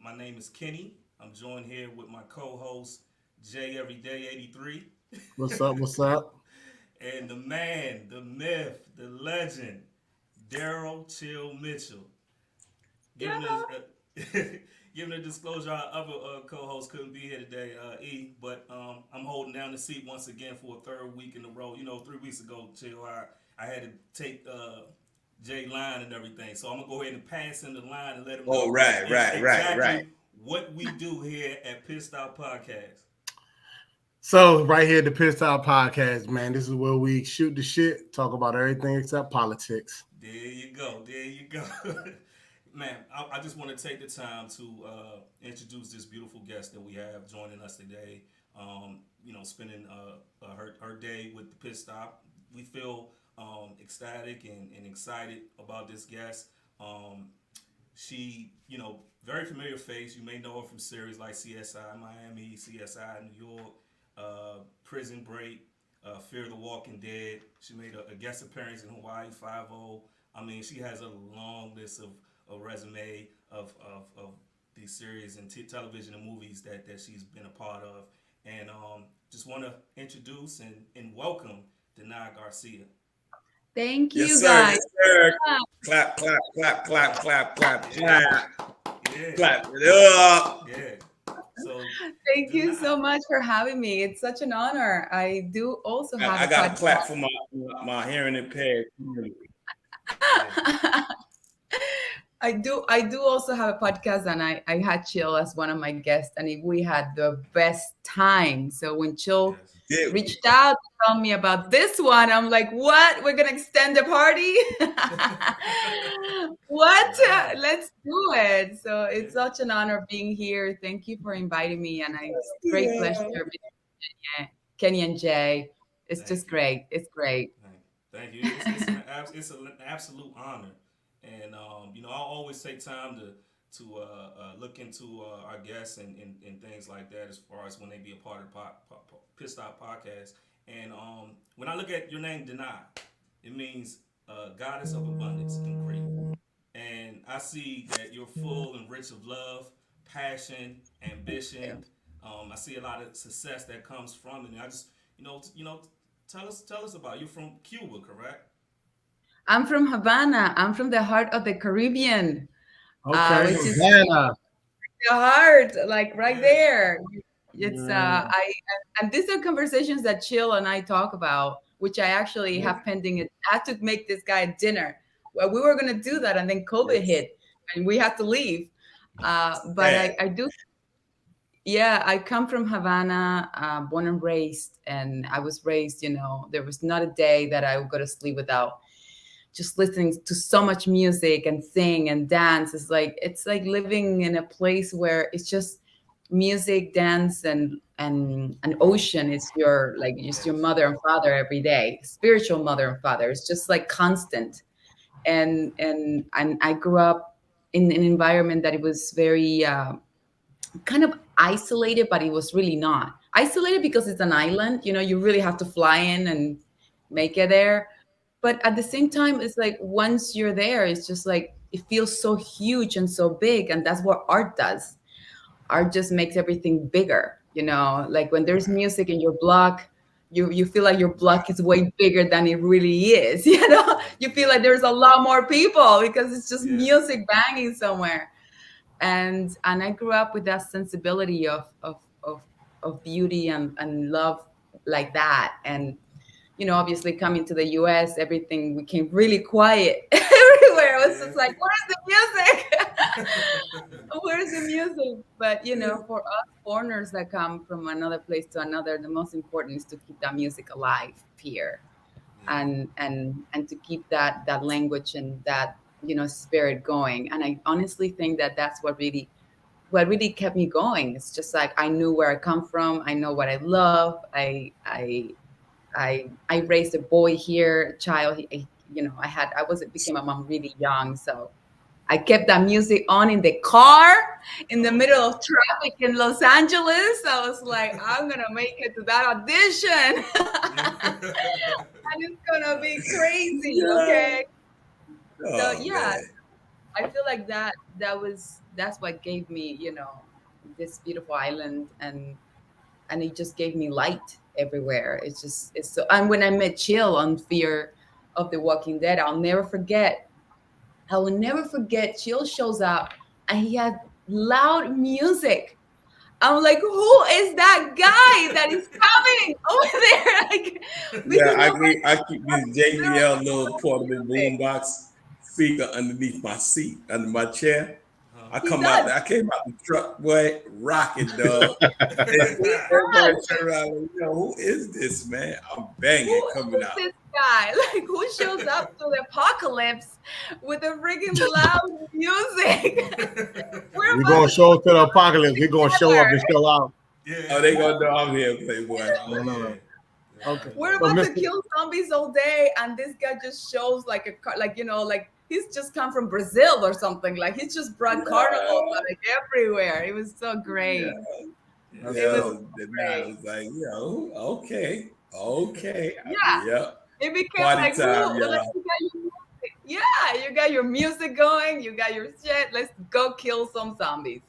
My name is Kenny. I'm joined here with my co-host Jay Everyday 83, What's up? What's up? and the man, the myth, the legend, Daryl Chill Mitchell. Given Yeah. his given the disclosure, our other co-host couldn't be here today, but I'm holding down the seat once again for a third week in a row. 3 weeks ago, Chill, I had to take Jay line and everything, so I'm gonna go ahead and pass him the line and let him Oh, know right. exactly what we do here at Pissed Out Podcast. So right here, the Pitt Style Podcast, man. This is where we shoot the shit, talk about everything except politics. There you go. There you go. Man, I just want to take the time to introduce this beautiful guest that we have joining us today. Spending her day with the pit stop. We feel ecstatic and excited about this guest. She, very familiar face. You may know her from series like CSI Miami, CSI New York, Prison Break, Fear the Walking Dead. She made a guest appearance in Hawaii Five-O. I mean, she has a long list of a resume of these series and television and movies that she's been a part of. And just want to introduce and welcome Danay Garcia. Thank Yes, you sir. guys. Yes, sir. Clap, clap, clap, clap, clap, clap, clap. Yeah, Clap it up. yeah. So, Thank you Danay, so much for having me. It's such an honor. I do also have I a got to clap podcast. for my hearing impaired community. yeah, I do also have a podcast, and I had Chill as one of my guests, and we had the best time. So when Chill yes, Did we? reached out to tell me about this one, I'm like, what? We're gonna extend the party? What? wow, Let's do it. So yeah, it's such an honor being here. Thank you for inviting me, and it's great pleasure Yeah. meeting Kenny and Jay. It's thank just you. great. It's great. Thank you. It's an absolute honor, and I always take time to look into our guests and things like that as far as when they be a part of the Pissed Stop podcast. And when I look at your name, Danay, it means goddess of abundance in Greek. And I see that you're full and rich of love, passion, ambition. I see a lot of success that comes from it. And I just, tell us about it. You're from Cuba, correct? I'm from Havana. I'm from the heart of the Caribbean, Okay, which is Havana. the heart, like right Yeah, there. It's Yeah. I and these are conversations that Chill and I talk about, which I actually Yeah. have pending. I had to make this guy dinner. Well, we were gonna do that, and then COVID Yes. hit, and we had to leave. But Sad. I do. Yeah, I come from Havana, born and raised, and I was raised. There was not a day that I would go to sleep without just listening to so much music and sing and dance. It's like living in a place where it's just music, dance, and an ocean is your yes, mother and father every day, spiritual mother and father. It's just like constant. And I grew up in an environment that it was very kind of isolated, but it was really not isolated because it's an island. You really have to fly in and make it there. But at the same time, it's like once you're there, it's just like it feels so huge and so big. And that's what art does. Art just makes everything bigger. Like when there's Wow. music in your block, you feel like your Wow. block is way bigger than it really is. You feel yeah, like there's a lot more people because it's just yeah, music banging somewhere. And I grew up with that sensibility of beauty and love like that. And obviously coming to the US, everything became really quiet everywhere. It was yeah, just like, where's the music? Where's the music? But for us foreigners that come from another place to another, the most important is to keep that music alive here, yeah, and to keep that language and that spirit going. And I honestly think that that's what really kept me going. It's just like I knew where I come from. I know what I love. I raised a boy here, a child. I became a mom really young, so I kept that music on in the car in the middle okay. of traffic in Los Angeles. I was like, I'm gonna make it to that audition, Yeah. and it's gonna be crazy. Yeah. Okay, so Oh yeah, man. I feel like that's what gave me, this beautiful island, and it just gave me light everywhere. It's so. And when I met Chill on Fear of the Walking Dead, I'll never forget. I will never forget. Chill shows up and he had loud music. I'm like, who is that guy that is coming over there? Like, Yeah, because nobody I keep this JBL little portable music. boombox speaker underneath my seat, under my chair. I He come out does. there, I came out the truck, boy, rocking, dog. And He everybody does. turn around and yo, who is this, man? I'm banging Who coming is out. this guy? Like, who shows up to the apocalypse with a freaking loud music? We're We're about gonna to show up to the apocalypse. We're gonna show up together. and show out. Yeah. Oh, they gonna know I'm here, Playboy. No, no, no. Yeah. Okay. We're But about to Mr. kill zombies all day, and this guy just shows like a like like he's just come from Brazil or something. Like he's just brought carnivals like everywhere. It was so great. Yeah. It was Yo, then I great. was like, yo, okay. Yeah. Yep. It became Party like, time, who? Like, y'all. you got your music. Yeah, you got your music going. You got your shit. Let's go kill some zombies.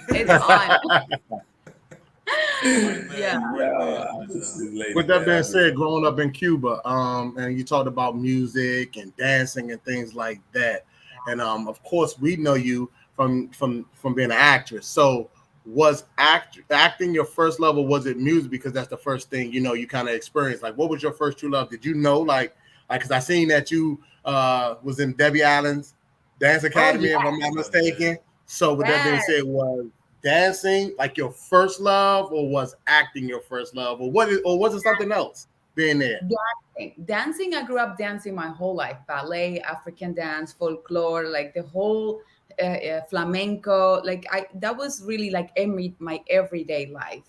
It's on. Yeah. With that being said, growing up in Cuba, and you talked about music and dancing and things like that, and of course we know you from being an actress. So was acting your first love, or was it music? Because that's the first thing you kind of experienced. Like, what was your first true love? Did you know, like, because I seen that you was in Debbie Allen's Dance Academy, if I'm not mistaken. So with that being said, was dancing like your first love, or was acting your first love, or was it something else being there? Dancing, I grew up dancing my whole life. Ballet, African dance, folklore, like the whole flamenco. Like that was really like my everyday life.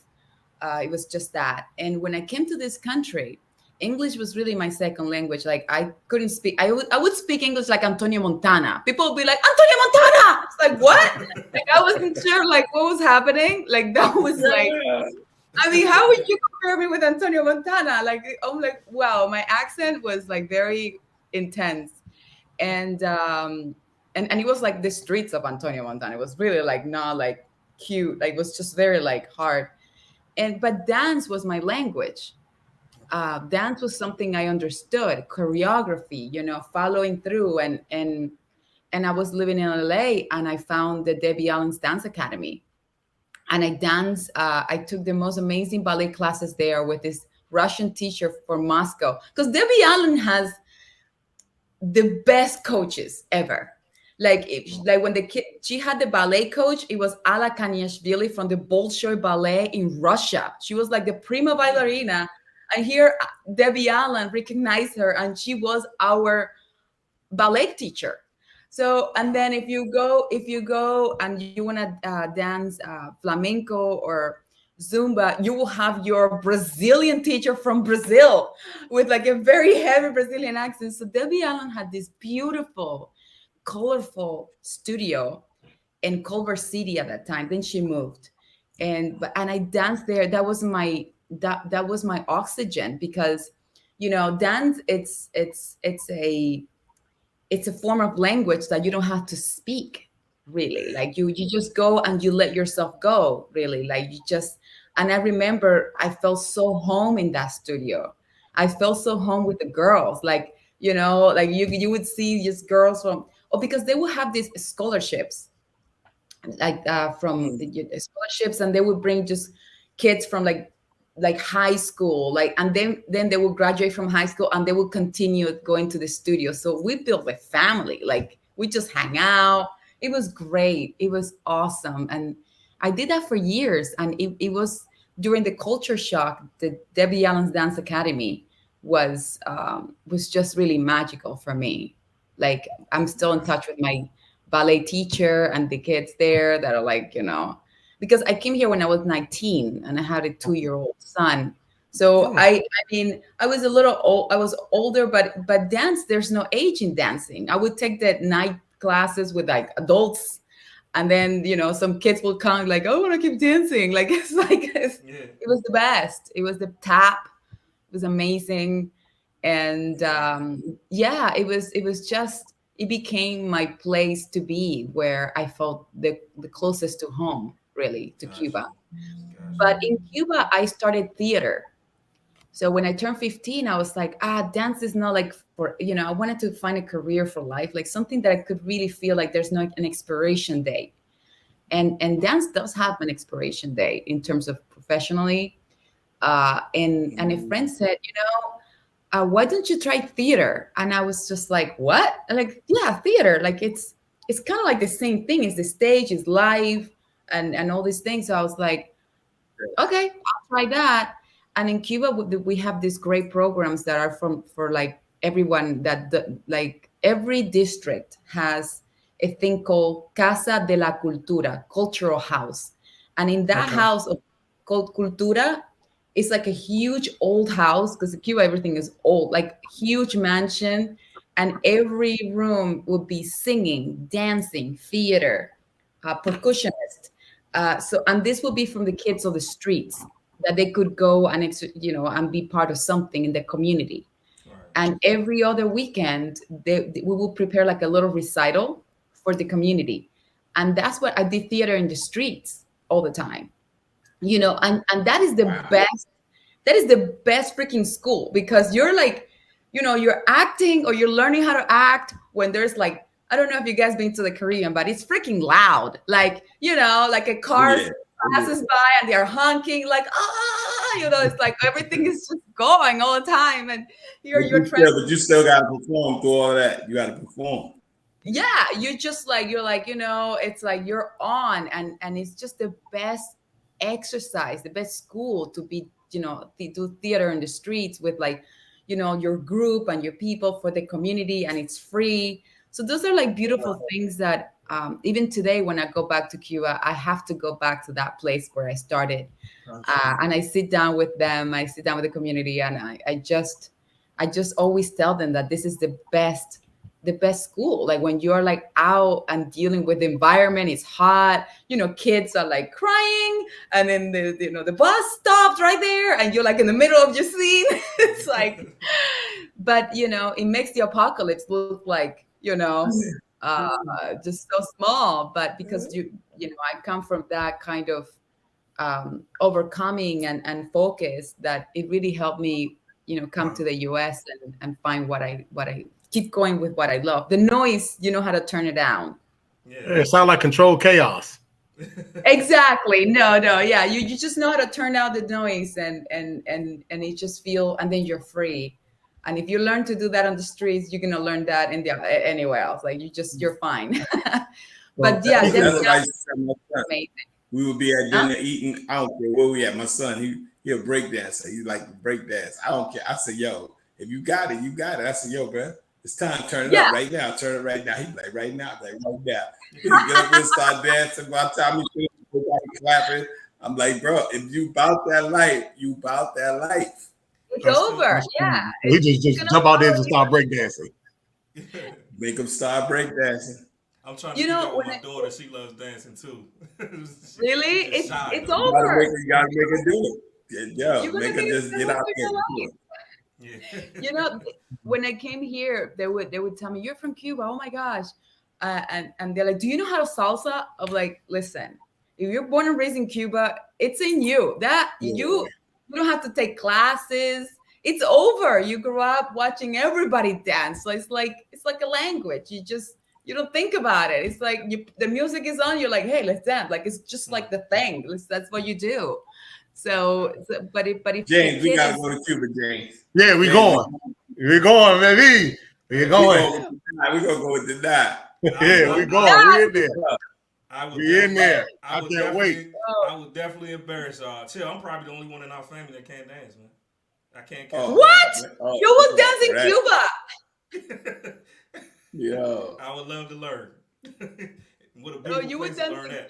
It was just that. And when I came to this country, English was really my second language. Like I couldn't speak. I would speak English like Antonio Montana. People would be like, Antonio Montana. It's like, what? Like I wasn't sure like what was happening. Like that was like, I mean, how would you compare me with Antonio Montana? Like I'm like, wow, my accent was like very intense. And it was like the streets of Antonio Montana. It was really like not like cute. Like it was just very like hard. But dance was my language. Dance was something I understood, choreography, following through. And I was living in LA, and I found the Debbie Allen's Dance Academy. And I danced. I took the most amazing ballet classes there with this Russian teacher from Moscow. Because Debbie Allen has the best coaches ever. Like when the kid, she had the ballet coach, it was Alla Kaniashvili from the Bolshoi Ballet in Russia. She was like the prima ballerina. And here Debbie Allen recognized her, and she was our ballet teacher. So, and then if you go and you want to dance flamenco or Zumba, you will have your Brazilian teacher from Brazil with like a very heavy Brazilian accent. So Debbie Allen had this beautiful, colorful studio in Culver City at that time. Then she moved, and I danced there. That was my oxygen, because dance, it's a form of language that you don't have to speak, really. Like you just go and you let yourself go, really. Like you just. And I remember I felt so home in that studio. I felt so home with the girls, like like you would see just girls because they would have these scholarships, like from the scholarships, and they would bring just kids from like high school, like, and then they will graduate from high school and they will continue going to the studio. So we built a family. Like we just hang out. It was great. It was awesome. And I did that for years. And it was during the culture shock. The Debbie Allen's Dance Academy was just really magical for me. Like I'm still in touch with my ballet teacher and the kids there that are like, because I came here when I was 19 and I had a 2-year-old son. So I mean, I was a little old. I was older, but dance, there's no age in dancing. I would take the night classes with like adults, and then some kids will come like, oh, I want to keep dancing. Like it was the best. It was the tap. It was amazing, and it was it became my place to be, where I felt the closest to home, really, to Gotcha. Cuba. Gotcha. But in Cuba, I started theater. So when I turned 15, I was like, dance is not like for, I wanted to find a career for life, like something that I could really feel like there's no an expiration date. And dance does have an expiration date in terms of professionally. And a friend said, why don't you try theater? And I was just like, what? And like, yeah, theater. Like it's kind of like the same thing. It's the stage, it's live, and all these things. So I was like, okay, I'll try that. And in Cuba, we have these great programs that are for like everyone, like every district has a thing called Casa de la Cultura, cultural house. And in that Okay. house called Cultura, it's like a huge old house, because in Cuba, everything is old, like huge mansion. And every room would be singing, dancing, theater, percussionist. And this would be from the kids of the streets, that they could go and and be part of something in the community. Right. And every other weekend, we will prepare like a little recital for the community. And that's what I did, theater in the streets all the time. And that is the best. That is the best freaking school, because you're like, you're acting, or you're learning how to act when there's like, I don't know if you guys been to the Caribbean, but it's freaking loud. Like, like a car passes by and they're honking, like, it's like everything is just going all the time. And you're trying. But you still got to perform through all that. You got to perform. Yeah, you're like, it's like you're on, and it's just the best exercise, the best school to be, do theater in the streets with, like, your group and your people for the community, and it's free. So those are like beautiful things that even today, when I go back to Cuba, I have to go back to that place where I started. And I sit down with them, I sit down with the community, and I just always tell them that this is the best school. Like when you're like out and dealing with the environment, it's hot, kids are like crying, and then the bus stops right there, and you're like in the middle of your scene. It's like, but it makes the apocalypse look like, just so small. But because I come from that kind of overcoming and focus, that it really helped me, come to the US and find what I keep going with what I love. The noise, you know how to turn it down. Yeah, it sounds like controlled chaos. Exactly. No, yeah. You just know how to turn down the noise, and it just feel, and then you're free. And if you learn to do that on the streets, you're gonna learn that anywhere else. Like you're fine. But yeah, that's amazing. We would be at dinner eating. I don't care where we at. My son, he a break dancer. He like to break dance. I don't care. I said, yo, if you got it, you got it. I said, yo, bro, it's time to turn it up right now. Turn it right now. He's like, right now. I'm like, right now. He get up and start dancing. By the time he finishes, clapping. I'm like, bro, if you about that life, you about that life. It's over. Yeah. We just jump out there and start break dancing. Make them start break dancing. I'm trying to figure out with my daughter. She loves dancing too. Really? It's over. You gotta make her do it. Yo, make her just get out there. Yeah. When I came here, they would tell me, you're from Cuba. Oh my gosh. And they're like, do you know how to salsa? I'm like, listen, if you're born and raised in Cuba, it's in you. You don't have to take classes. It's over. You grew up watching everybody dance. So it's like a language. You don't think about it. It's like the music is on. You're like, hey, let's dance. Like it's just like the thing. That's what you do. But if James, we gotta go to Cuba, James. Yeah, we're going, baby. We're going. We're gonna go with the night. Yeah, we're going. We're in there. We in there. I can't wait. I would definitely embarrass y'all. Chill, I'm probably the only one in our family that can't dance, man. I can't. What? You will dance in Cuba? Yo, I would love to learn. What a Oh, beautiful you would place to dance learn in that.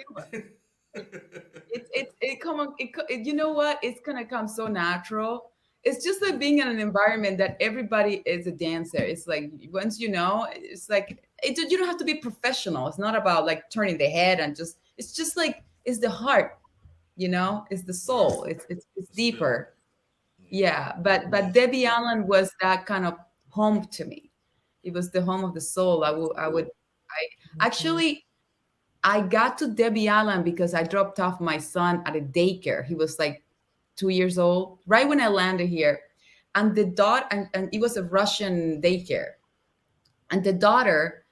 Come on. You know what? It's gonna come so natural. It's just like being in an environment that everybody is a dancer. It's like once it's like you don't have to be professional. It's not about like turning the head and it's just like it's the heart, it's the soul. It's deeper. Yeah, but Debbie Allen was that kind of home to me. It was the home of the soul. I actually, I got to Debbie Allen because I dropped off my son at a daycare. He was like 2 years old, right when I landed here. And the daughter, and it was a Russian daycare. And the daughter,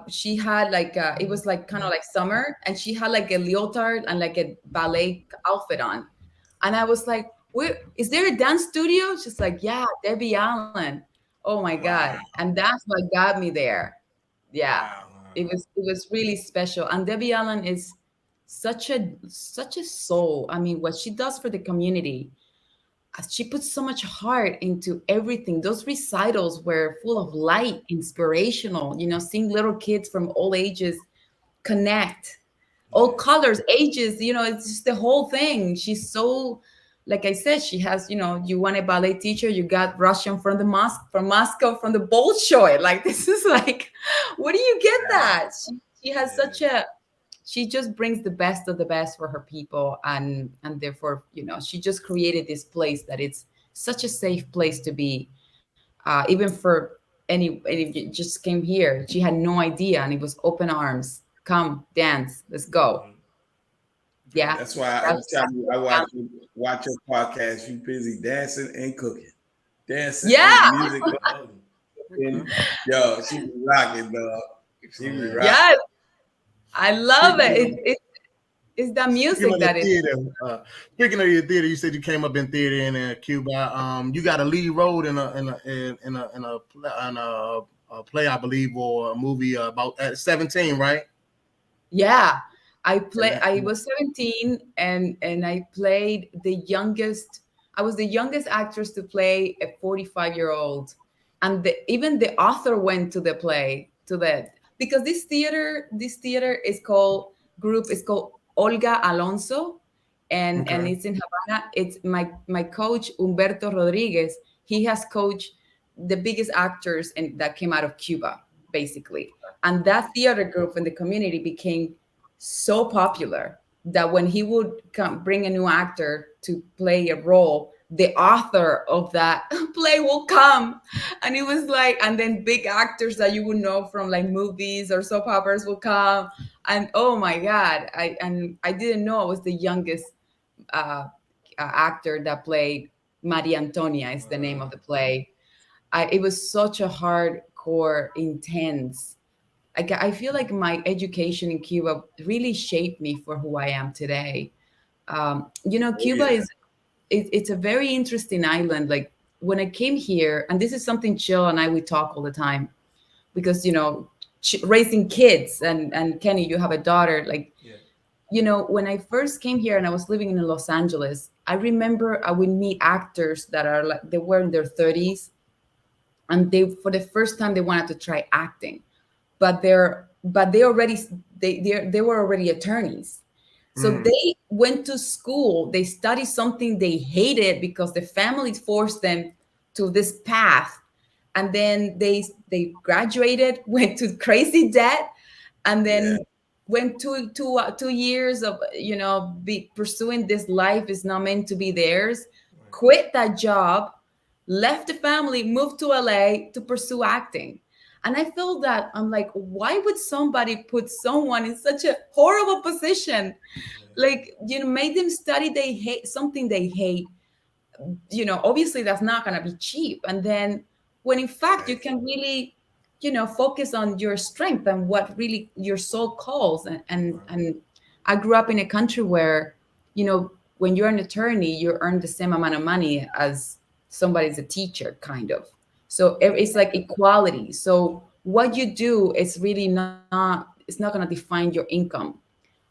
she had like, it was like kind of like summer, and she had like a leotard and like a ballet outfit on. And I was like, where is there a dance studio? She's like, yeah, Debbie Allen. Oh my God. Wow. And that's what got me there. Yeah. Wow. It was really special. And Debbie Allen is such a soul. I mean, what she does for the community, she puts so much heart into everything. Those recitals were full of light, inspirational, seeing little kids from all ages connect, all colors, ages, it's just the whole thing. She's so, like I said, she has, you want a ballet teacher, you got Russian from the from Moscow, from the Bolshoi. Like, this is like, where do you get that? She has she just brings the best of the best for her people. And therefore, she just created this place that it's such a safe place to be. Even for any just came here, she had no idea, and it was open arms. Come dance, let's go. Yeah, that's why every time I watch your podcast, you busy dancing and cooking, dancing, and music. Yo, she be rocking, dog. She be rocking. Yes, I love it. It's the music that is. Speaking of your theater, you said you came up in theater in Cuba. You got a lead role in a play, I believe, or a movie about at 17, right? Yeah, I was 17, and I played the youngest. I was the youngest actress to play a 45-year-old, and even the author went to the play because this theater is called Olga Alonso, and it's in Havana. It's my coach Humberto Rodriguez. He has coached the biggest actors that came out of Cuba, basically. And that theater group in the community became so popular that when he would bring a new actor to play a role, the author of that play will come. And it was like, and then big actors that you would know from like movies or soap operas will come. And oh my God, I didn't know I was the youngest actor that played Maria Antonia is the name of the play. It was such a hardcore, intense. I feel like my education in Cuba really shaped me for who I am today. Cuba it's a very interesting island. Like when I came here, and this is something Jill and I, we talk all the time, because, raising kids, and Kenny, you have a daughter, like, when I first came here and I was living in Los Angeles, I remember I would meet actors that are like, they were in their 30s, and for the first time they wanted to try acting. But they were already attorneys. So they went to school, they studied something they hated because the family forced them to this path. And then they graduated, went to crazy debt, and then went 2 years of, pursuing this life is not meant to be theirs, quit that job, left the family, moved to LA to pursue acting. And I felt that I'm like, why would somebody put someone in such a horrible position? Like, make them study something they hate. Obviously that's not going to be cheap. And then when in fact you can really, focus on your strength and what really your soul calls. And I grew up in a country where, when you're an attorney, you earn the same amount of money as somebody's a teacher, kind of. So it's like equality. So what you do is really it's not going to define your income.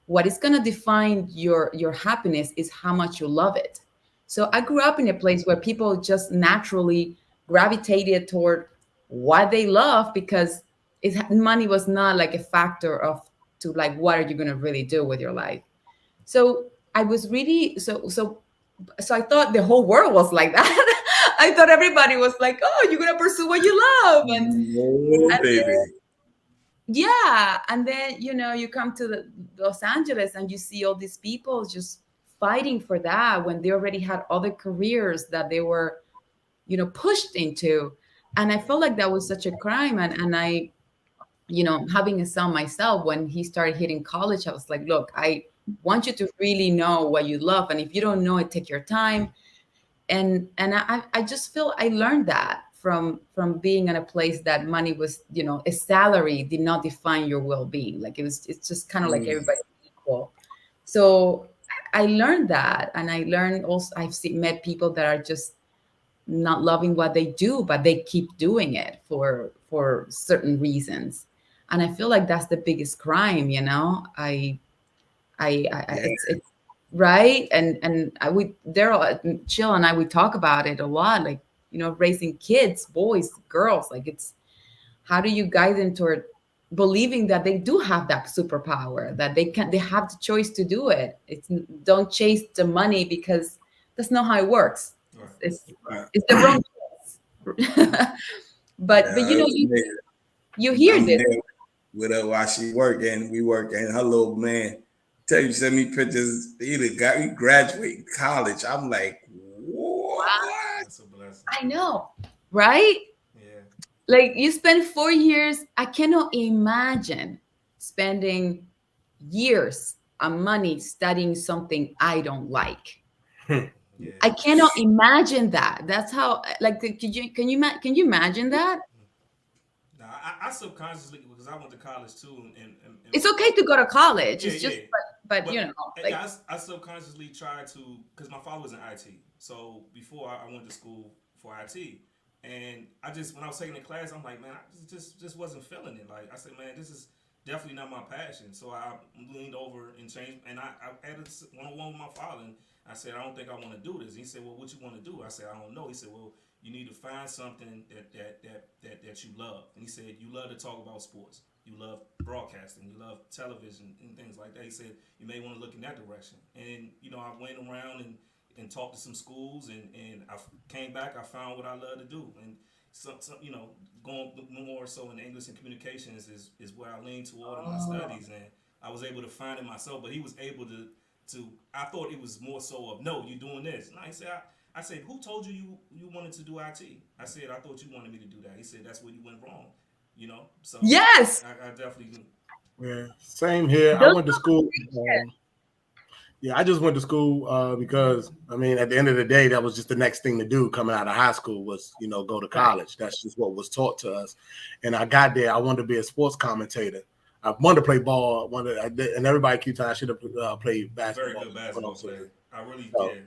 What is going to define your happiness is how much you love it. So I grew up in a place where people just naturally gravitated toward what they love, because money was not like a factor to like, what are you going to really do with your life? So I was really, so I thought the whole world was like that. I thought everybody was like, oh, you're going to pursue what you love. And baby. And then, you come to Los Angeles and you see all these people just fighting for that when they already had other careers that they were, pushed into. And I felt like that was such a crime. And I, you know, having a son myself, when he started hitting college, I was like, look, I want you to really know what you love. And if you don't know it, take your time. And I just feel I learned that from being in a place that money was, you know, a salary did not define your well-being. Like it's just kind of like everybody equal. So I learned that. And I learned also, met people that are just not loving what they do, but they keep doing it for certain reasons. And I feel like that's the biggest crime, you know. It's right. And I would Daryl, Chill, and I would talk about it a lot, like, you know, raising kids, boys, girls. Like, it's how do you guide them toward believing that they do have that superpower, that they have the choice to do it. It's don't chase the money, because that's not how it works. Right. It's the wrong choice. But you know, you hear this with her while she worked, and we worked, and her little man tell you, send me pictures. He graduated college. I'm like, what? That's a blessing. I know, right? Yeah. Like, you spend 4 years. I cannot imagine spending years and money studying something I don't like. Yeah. I cannot imagine that. That's how, like, can you imagine that? No, I subconsciously, because I went to college too, and It's okay to go to college. Yeah, it's just, yeah. but you know, like, yeah, I subconsciously tried to, because my father was in IT. So before I went to school for IT, and I just, when I was taking the class, I'm like, man, I just wasn't feeling it. Like, I said, man, this is definitely not my passion. So I leaned over and changed, and I had a one-on-one with my father, and I said, I don't think I want to do this. He said, well, what you want to do? I said, I don't know. He said, well, you need to find something that you love. And he said, you love to talk about sports. You love broadcasting. You love television and things like that. He said, you may want to look in that direction. And, you know, I went around and talked to some schools, and I came back. I found what I love to do. And some you know, going more so in English and communications is where I lean toward in my studies. And I was able to find it myself, but he was able to I thought it was more so of, no, you're doing this. And I said, I said, who told you wanted to do IT? I said, I thought you wanted me to do that. He said, that's where you went wrong. You know? So yes, I definitely do. Yeah, same here. I went to school. I just went to school because, I mean, at the end of the day, that was just the next thing to do coming out of high school was, you know, go to college. That's just what was taught to us. And I got there. I wanted to be a sports commentator. I wanted to play ball. And everybody keeps saying I should have played basketball. Very good basketball player. I really did.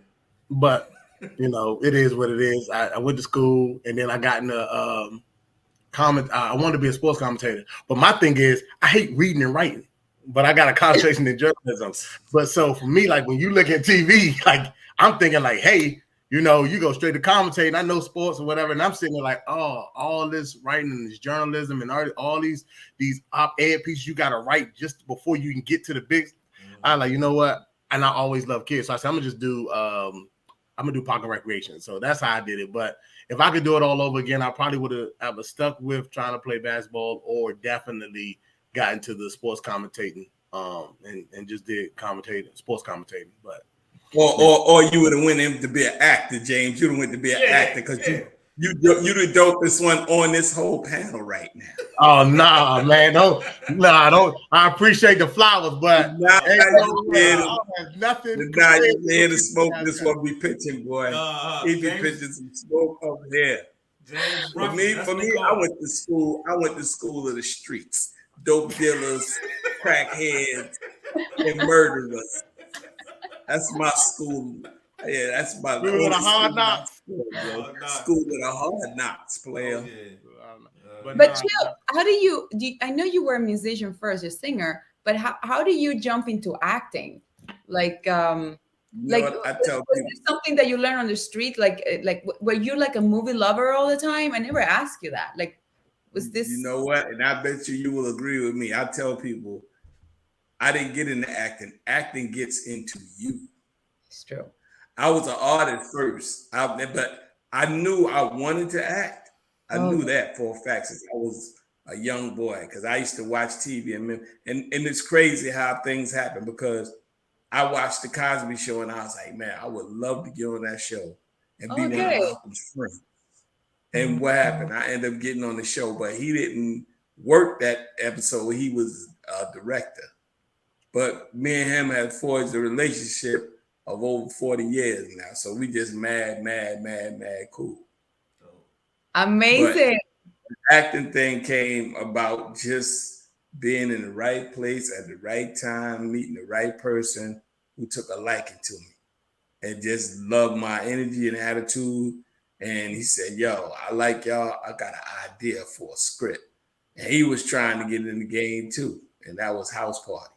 But, you know, it is what it is. I went to school, and then I got into I wanted to be a sports commentator. But my thing is, I hate reading and writing. But I got a concentration in journalism. But so for me, like, when you look at TV, like, I'm thinking like, hey, you know, you go straight to commentating. I know sports or whatever. And I'm sitting there like, oh, all this writing and this journalism and all these op-ed pieces you got to write just before you can get to the big. I'm like, you know what? And I always love kids. So I said, I'm going to do park and recreation. So that's how I did it. But if I could do it all over again, I probably would have stuck with trying to play basketball, or definitely got into the sports commentating and just did sports commentating. But or you would have went in to be an actor, James. You would have went to be an actor because you the dopest one on this whole panel right now. Oh nah, man, don't. I appreciate the flowers, but nothing. Now you hear the smoke. This one be pitching, boy. He be pitching some smoke over here. James, for me, I went to school of the streets. Dope dealers, crackheads, and murderers. That's my school. Yeah, that's my school of the hard knocks. School of the hard knocks, player. Oh, yeah. But Chill, how do you? I know you were a musician first, a singer, but how do you jump into acting? Like, I tell was it something that you learned on the street? Like, were you like a movie lover all the time? I never asked you that. Like, was this? You know what? And I bet you will agree with me. I tell people, I didn't get into acting. Acting gets into you. It's true. I was an artist first, but I knew I wanted to act. I knew that for a fact since I was a young boy, because I used to watch TV and it's crazy how things happen, because I watched the Cosby Show and I was like, man, I would love to get on that show and be one of Malcolm's friends. And what happened? I ended up getting on the show, but he didn't work that episode. He was a director. But me and him had forged a relationship of over 40 years now. So we just mad cool. Amazing. But the acting thing came about just being in the right place at the right time, meeting the right person who took a liking to me and just loved my energy and attitude. And he said, yo, I like y'all. I got an idea for a script. And he was trying to get in the game too. And that was House Party.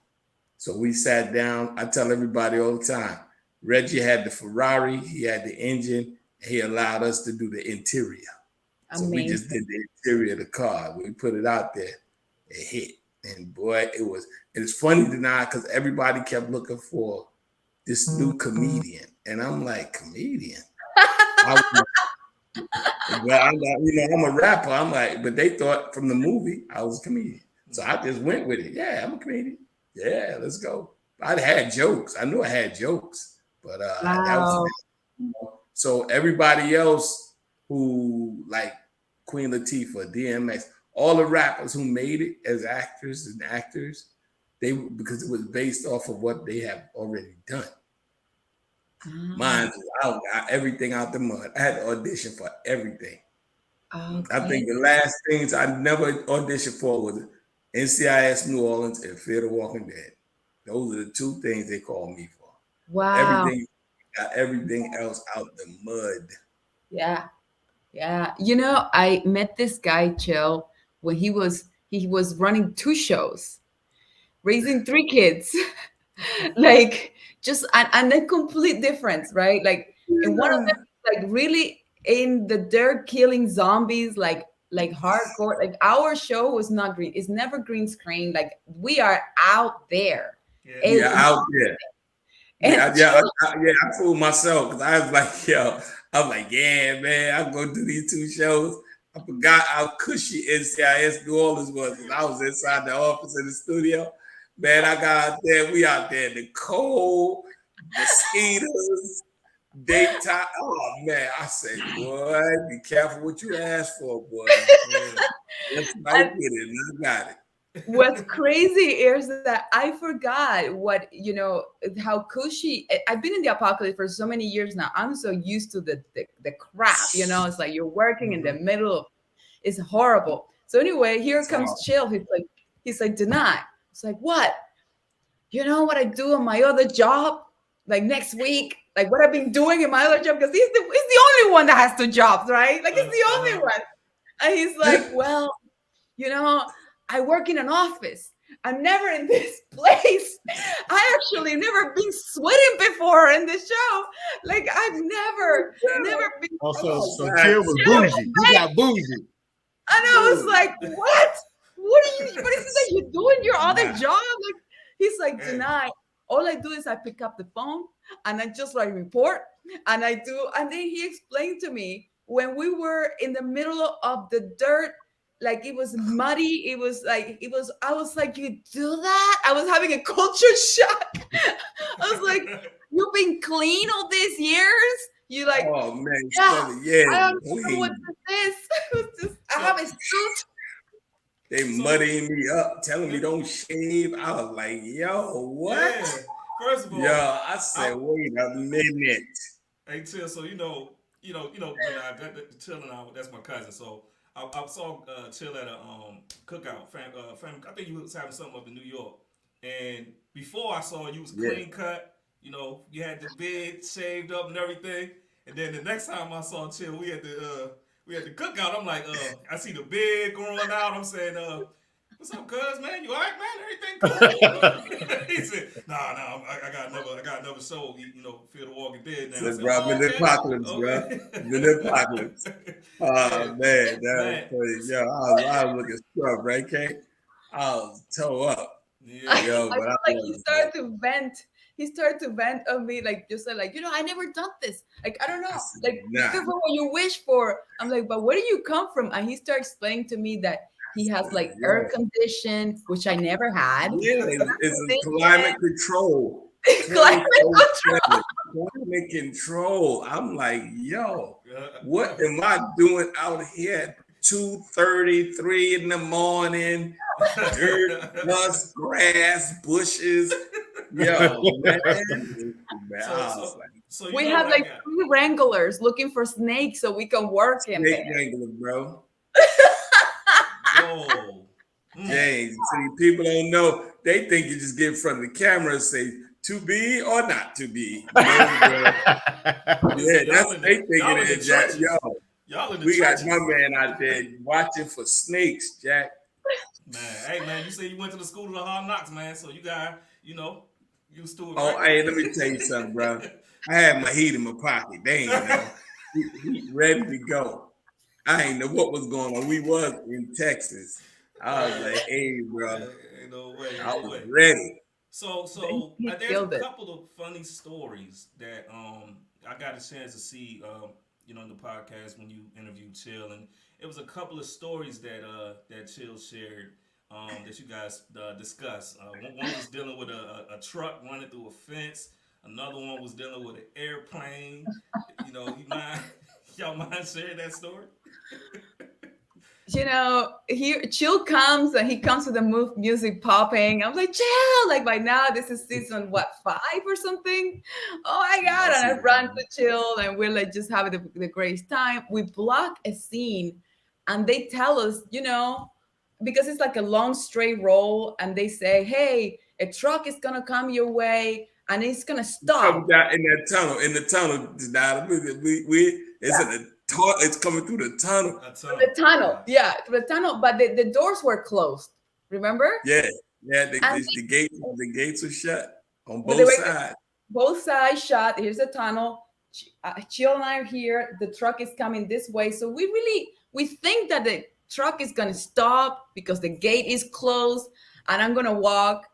So we sat down. I tell everybody all the time, Reggie had the Ferrari, he had the engine, and he allowed us to do the interior. Amazing. So we just did the interior of the car. We put it out there. It hit. And boy, it's funny tonight because everybody kept looking for this new comedian. And I'm like, comedian? I'm a rapper. I'm like, but they thought from the movie I was a comedian. So I just went with it. Yeah, I'm a comedian. Yeah, let's go. I had jokes. I knew I had jokes, but that was so everybody else who like Queen Latifah, DMX, all the rappers who made it as actors and actors, because it was based off of what they have already done. Mine, I got everything out the mud. I had to audition for everything. Okay. I think the last things I never auditioned for was NCIS New Orleans and Fear the Walking Dead. Those are the two things they called me for. Wow. Everything else out the mud. Yeah. Yeah. You know, I met this guy, Chill, when he was running 2 shows, raising 3 kids. Like just and a complete difference, right? Like in one of them, like really in the dirt killing zombies, like hardcore. Like our show was not green. It's never green screen. Like we are out there. Yeah, out there. I fooled myself because I was like, I'm like, yeah, man, I'm gonna do these 2 shows. I forgot how cushy NCIS New Orleans was because I was inside the office in the studio. Man, I got out there. We out there in the cold, mosquitoes, daytime. Oh man, I say, boy, be careful what you ask for, boy. Let's go get it. I got it. What's crazy is that I forgot how cushy. I've been in the apocalypse for so many years now. I'm so used to the crap, it's like you're working in the middle of, it's horrible. So anyway, here comes Chill. He's like, Danay. It's like, what? You know what I do on my other job? Like next week, like what I've been doing in my other job, because he's the only one that has 2 jobs, right? Like he's the only one. And he's like, well, I work in an office. I'm never in this place. I actually never been sweating before in the show. Like I've never been. Also, so Chill was bougie. You got bougie. And I was like, what? What is it that you do in your other job? Like he's like, Danay, all I do is I pick up the phone and I just report and I do. And then he explained to me when we were in the middle of the dirt, like it was muddy. I was like, you do that? I was having a culture shock. I was like, you've been clean all these years? You like, oh man, yeah. I don't know what this is. I have a suit. They muddying me up, telling me don't shave. I was like, yo, what? Yeah. First of all, I said, wait a minute. Hey, Till, so Chill and I, that's my cousin. So I saw Chill at a cookout. I think you was having something up in New York. And before I saw you was clean cut. You had the beard shaved up and everything. And then the next time I saw Chill, we had the cookout. I'm like, I see the beard growing out. I'm saying, what's up, cuz, man? You all right, man? Everything cool? He said, nah, I got another show. Fear the Walking Dead now. Said, bro, I'm in the apocalypse, bro. I'm in the apocalypse. Oh, man, that was crazy. Yo, I was looking scrub, right, Kay? I was toe up. Yeah. I feel like he started to vent. He started to vent on me, like, just like, I never done this. Like, I don't know. Like, be careful what you wish for. I'm like, but where do you come from? And he started explaining to me that he has like air condition, which I never had. Yeah, it's a climate control. Climate control. climate control. I'm like, yo, what am I doing out here at 2:30, 3 in the morning? Dirt, dust, grass, bushes. Yo, man. So we have like 3 wranglers looking for snakes so we can work in snake there. wrangler, bro. Whoa. James, see, people don't know. They think you just get in front of the camera and say, to be or not to be. No, yeah, that's what they thinking it is, Jack. Yo, we got my man out there watching for snakes, Jack. Man, hey, man, you say you went to the school of the hard knocks, man, so you got, you still. Oh, hey, let me tell you something, bro. I had my heat in my pocket. They ain't know. He ready to go. I ain't know what was going on. We was in Texas. I was like, hey, bro. Ain't no way. I was ready. So there's a couple of funny stories that I got a chance to see in the podcast when you interviewed Chill, and it was a couple of stories that Chill shared that you guys discussed. One was dealing with a truck running through a fence. Another one was dealing with an airplane. Y'all mind sharing that story? Chill comes and he comes with the music popping. I'm like, Chill, like by now this is season 5 or something. Oh my God. And I run to Chill and we're like just having the greatest time. We block a scene and they tell us, because it's like a long straight roll, and they say, hey, a truck is gonna come your way and it's gonna stop. In the tunnel, it's coming through the tunnel. The tunnel, but the doors were closed. Remember? Yeah. The gates were shut on both sides. Both sides shut. Here's the tunnel. Chill and I are here. The truck is coming this way. So we think that the truck is gonna stop because the gate is closed, and I'm gonna walk.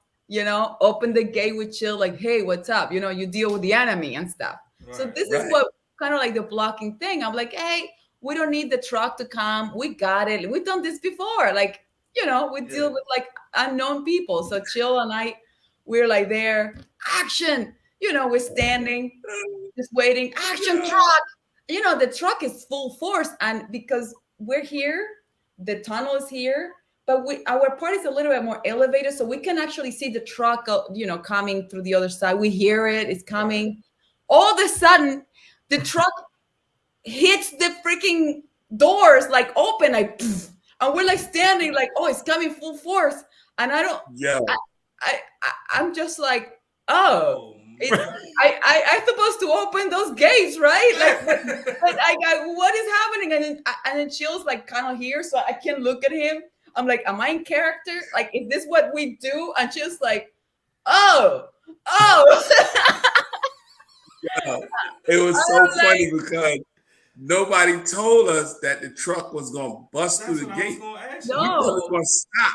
Open the gate with Chill, like, hey, what's up? You deal with the enemy and stuff. Right, so this is what kind of like the blocking thing. I'm like, hey, we don't need the truck to come. We got it. We've done this before. Like, we deal with like unknown people. So Chill and I, we're like there, action. We're standing, just waiting. Action, truck. The truck is full force. And because we're here, the tunnel is here. But our part is a little bit more elevated, so we can actually see the truck, coming through the other side. We hear it; it's coming. All of a sudden, the truck hits the freaking doors, like open, and we're like standing, like, oh, it's coming full force. And I don't. Yeah. I'm just like, oh. I'm supposed to open those gates, right? Like, but I got what is happening, and then Chill's like kind of here, so I can look at him. I'm like, am I in character? Like, is this what we do? And she's like, oh. Yeah, it was so funny because nobody told us that the truck was going to bust through the gate. No. We thought it was going to stop.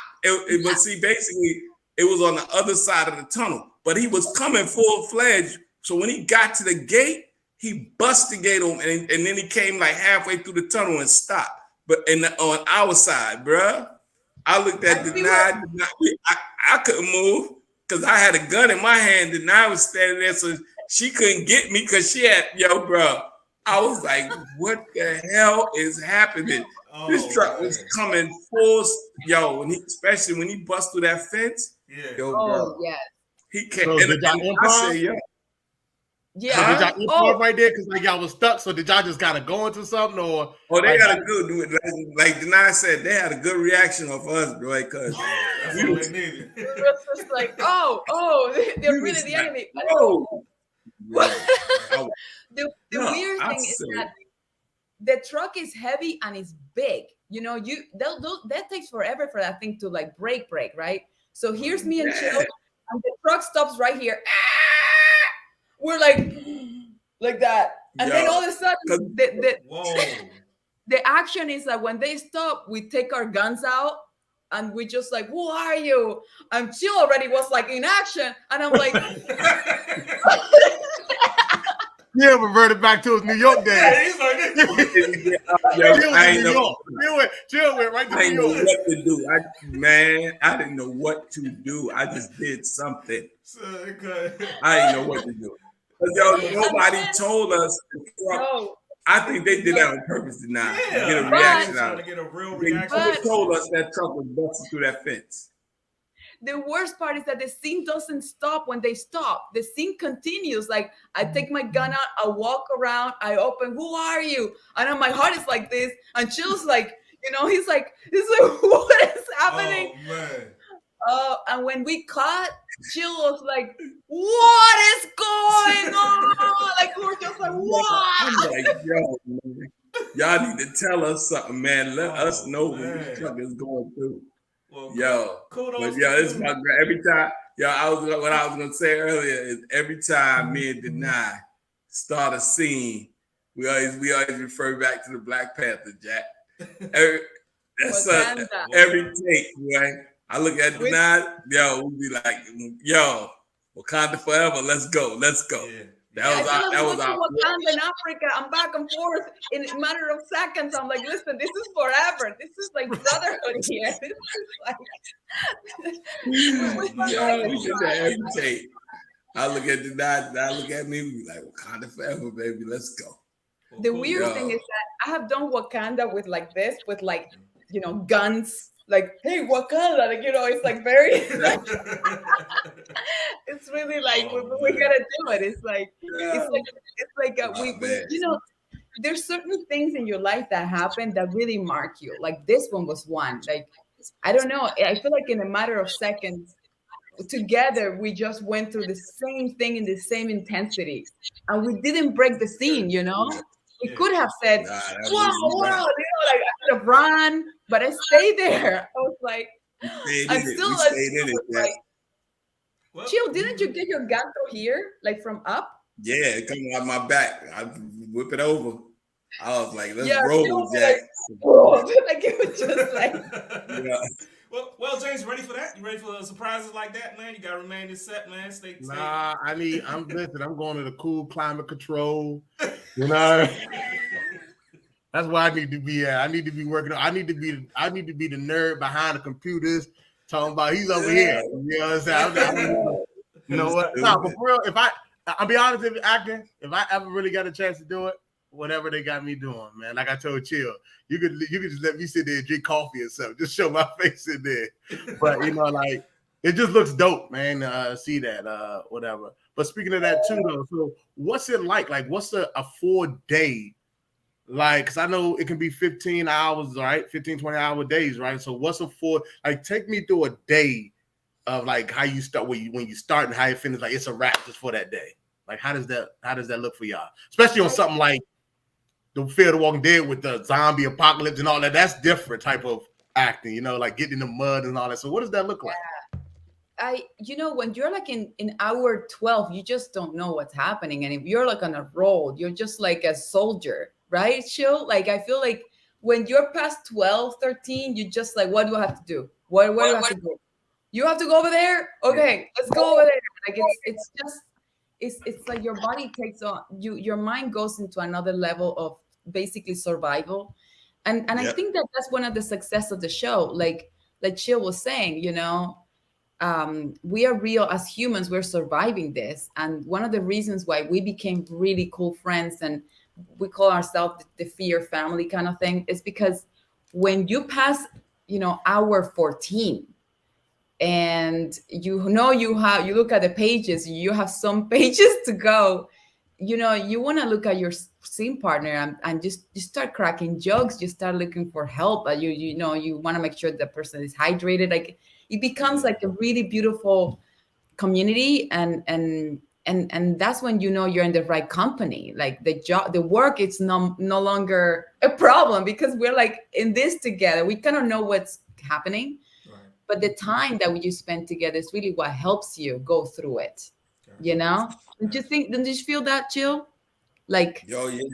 But see, basically, it was on the other side of the tunnel. But he was coming full-fledged. So when he got to the gate, he bust the gate open, and then he came like halfway through the tunnel and stopped. But on our side, bruh. I looked at Danay. I couldn't move because I had a gun in my hand. Danay was standing there, so she couldn't get me because she had, bro. I was like, what the hell is happening? This truck was coming full, especially when he bust through that fence. Yeah. Bro. Yes. He came. So did I say, Yeah. So did y'all improv right there? Because like y'all was stuck. So did y'all just gotta go into something, or? Oh, they got a good, like Danay said, they had a good reaction of us, bro. Because we was just like, they're really the enemy. Oh, the weird thing is that the truck is heavy and it's big. That takes forever for that thing to like break, right? So here's me and Chill, and the truck stops right here. We're like that, and then all of a sudden, the action is that when they stop, we take our guns out, and we just like, who are you? And Chill already was like in action, and I'm like, yeah, reverted back to his New York days. Chill went right to New York. I didn't know what to do. I didn't know what to do. I just did something. I didn't know what to do. Nobody told us. No. I think they did that on purpose to not get a Yeah, reaction trying out to of get a real They reaction. never told us that truck was busting through that fence. The worst part is that the scene doesn't stop when they stop. The scene continues. Like, I take my gun out, I walk around, I open, who are you? And my heart is like this. And Chill's like, he's like, what is happening? Oh, man. And when we cut, Chill was like, what is going on? Like, we were just like, what? I'm like, yo, man, y'all need to tell us something, man. Let us know what this truck is going through. Well, kudos. This is my every time. What I was gonna say earlier is every time me and Danay start a scene, we always refer back to the Black Panther, Jack. Every take, right? I look at Danay, we be like, Wakanda forever. Let's go. Yeah. That was our Wakanda in Africa. I'm back and forth in a matter of seconds. I'm like, listen, this is forever. This is like brotherhood here. This is like we did that every take. I look at Danay, I look at me, we be like, Wakanda forever, baby. Let's go. The weird thing is that I have done Wakanda with like this, with like, guns. Like, hey, Wakanda, like, it's like very, it's really like, we gotta do it. It's like, there's certain things in your life that happen that really mark you. Like this one was one. Like, I don't know. I feel like in a matter of seconds, together, we just went through the same thing in the same intensity. And we didn't break the scene, We could have said, whoa, like I could have run, but I stayed there. I was like, Chill, didn't you get your gun through here, like from up? Yeah, it coming out my back. I whip it over. I was like, let's roll, Jack. Like it was just like. Well, James, ready for that? You ready for surprises like that, man? You gotta remain in set, man. Stay. Nah, I'm going to the cool climate control. That's why I need to be at. I need to be working. I need to be the nerd behind the computers talking about he's over here. You know what I'm saying? You know what? No, but for real, I'll be honest with you, acting, if I ever really got a chance to do it, whatever they got me doing, man. Like I told Chill, you could just let me sit there and drink coffee or something. Just show my face in there. But like it just looks dope, man. See that, whatever. But speaking of that too, though, so what's it like? Like, what's a 4-day? Like, because I know it can be 15 hours, right? 15, 20-hour days, right? So what's a 4? Like, take me through a day of like how you start when you start and how you finish. Like, it's a wrap just for that day. Like, how does that look for y'all? Especially on something like the Fear of the Walking Dead with the zombie apocalypse and all that. That's different type of acting, like getting in the mud and all that. So what does that look like? When you're like in hour 12, you just don't know what's happening. And if you're like on a roll, you're just like a soldier, right? Chill. Like, I feel like when you're past 12, 13, you just like, what do I have to do? What do I have to do? You have to go over there? Okay, let's go over there. Like, it's like your body takes on, your mind goes into another level of basically survival. And I think that's one of the success of the show. Like Chill was saying, we are real as humans. We're surviving this. And one of the reasons why we became really cool friends and we call ourselves the Fear family kind of thing is because when you pass, hour 14 and you look at the pages, you have some pages to go, you want to look at your scene partner and just you start cracking jokes. You start looking for help. You want to make sure the person is hydrated. Like, it becomes like a really beautiful community, and that's when you're in the right company. Like the work, it's no longer a problem because we're like in this together. We kind of know what's happening, right. But the time that you spend together is really what helps you go through it. Don't you feel that, Chill? Like, the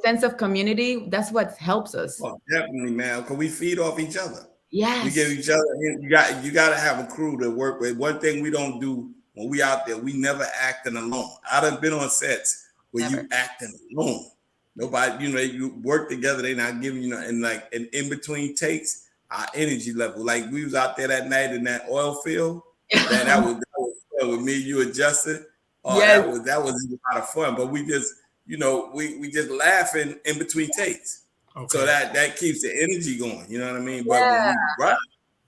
sense of community, that's what helps us. Oh, definitely, man. Because we feed off each other. Yes. We give each other. You got to have a crew to work with. One thing we don't do when we out there, we never acting alone. I done been on sets where you acting alone. Nobody, you work together. They not giving you, and like in between takes, our energy level. Like we was out there that night in that oil field. Man, that was with me, you and Justin. Oh, Yes. that was a lot of fun. But we just, we just laughing in between takes. Okay. So that keeps the energy going. You know what I mean? Yeah. But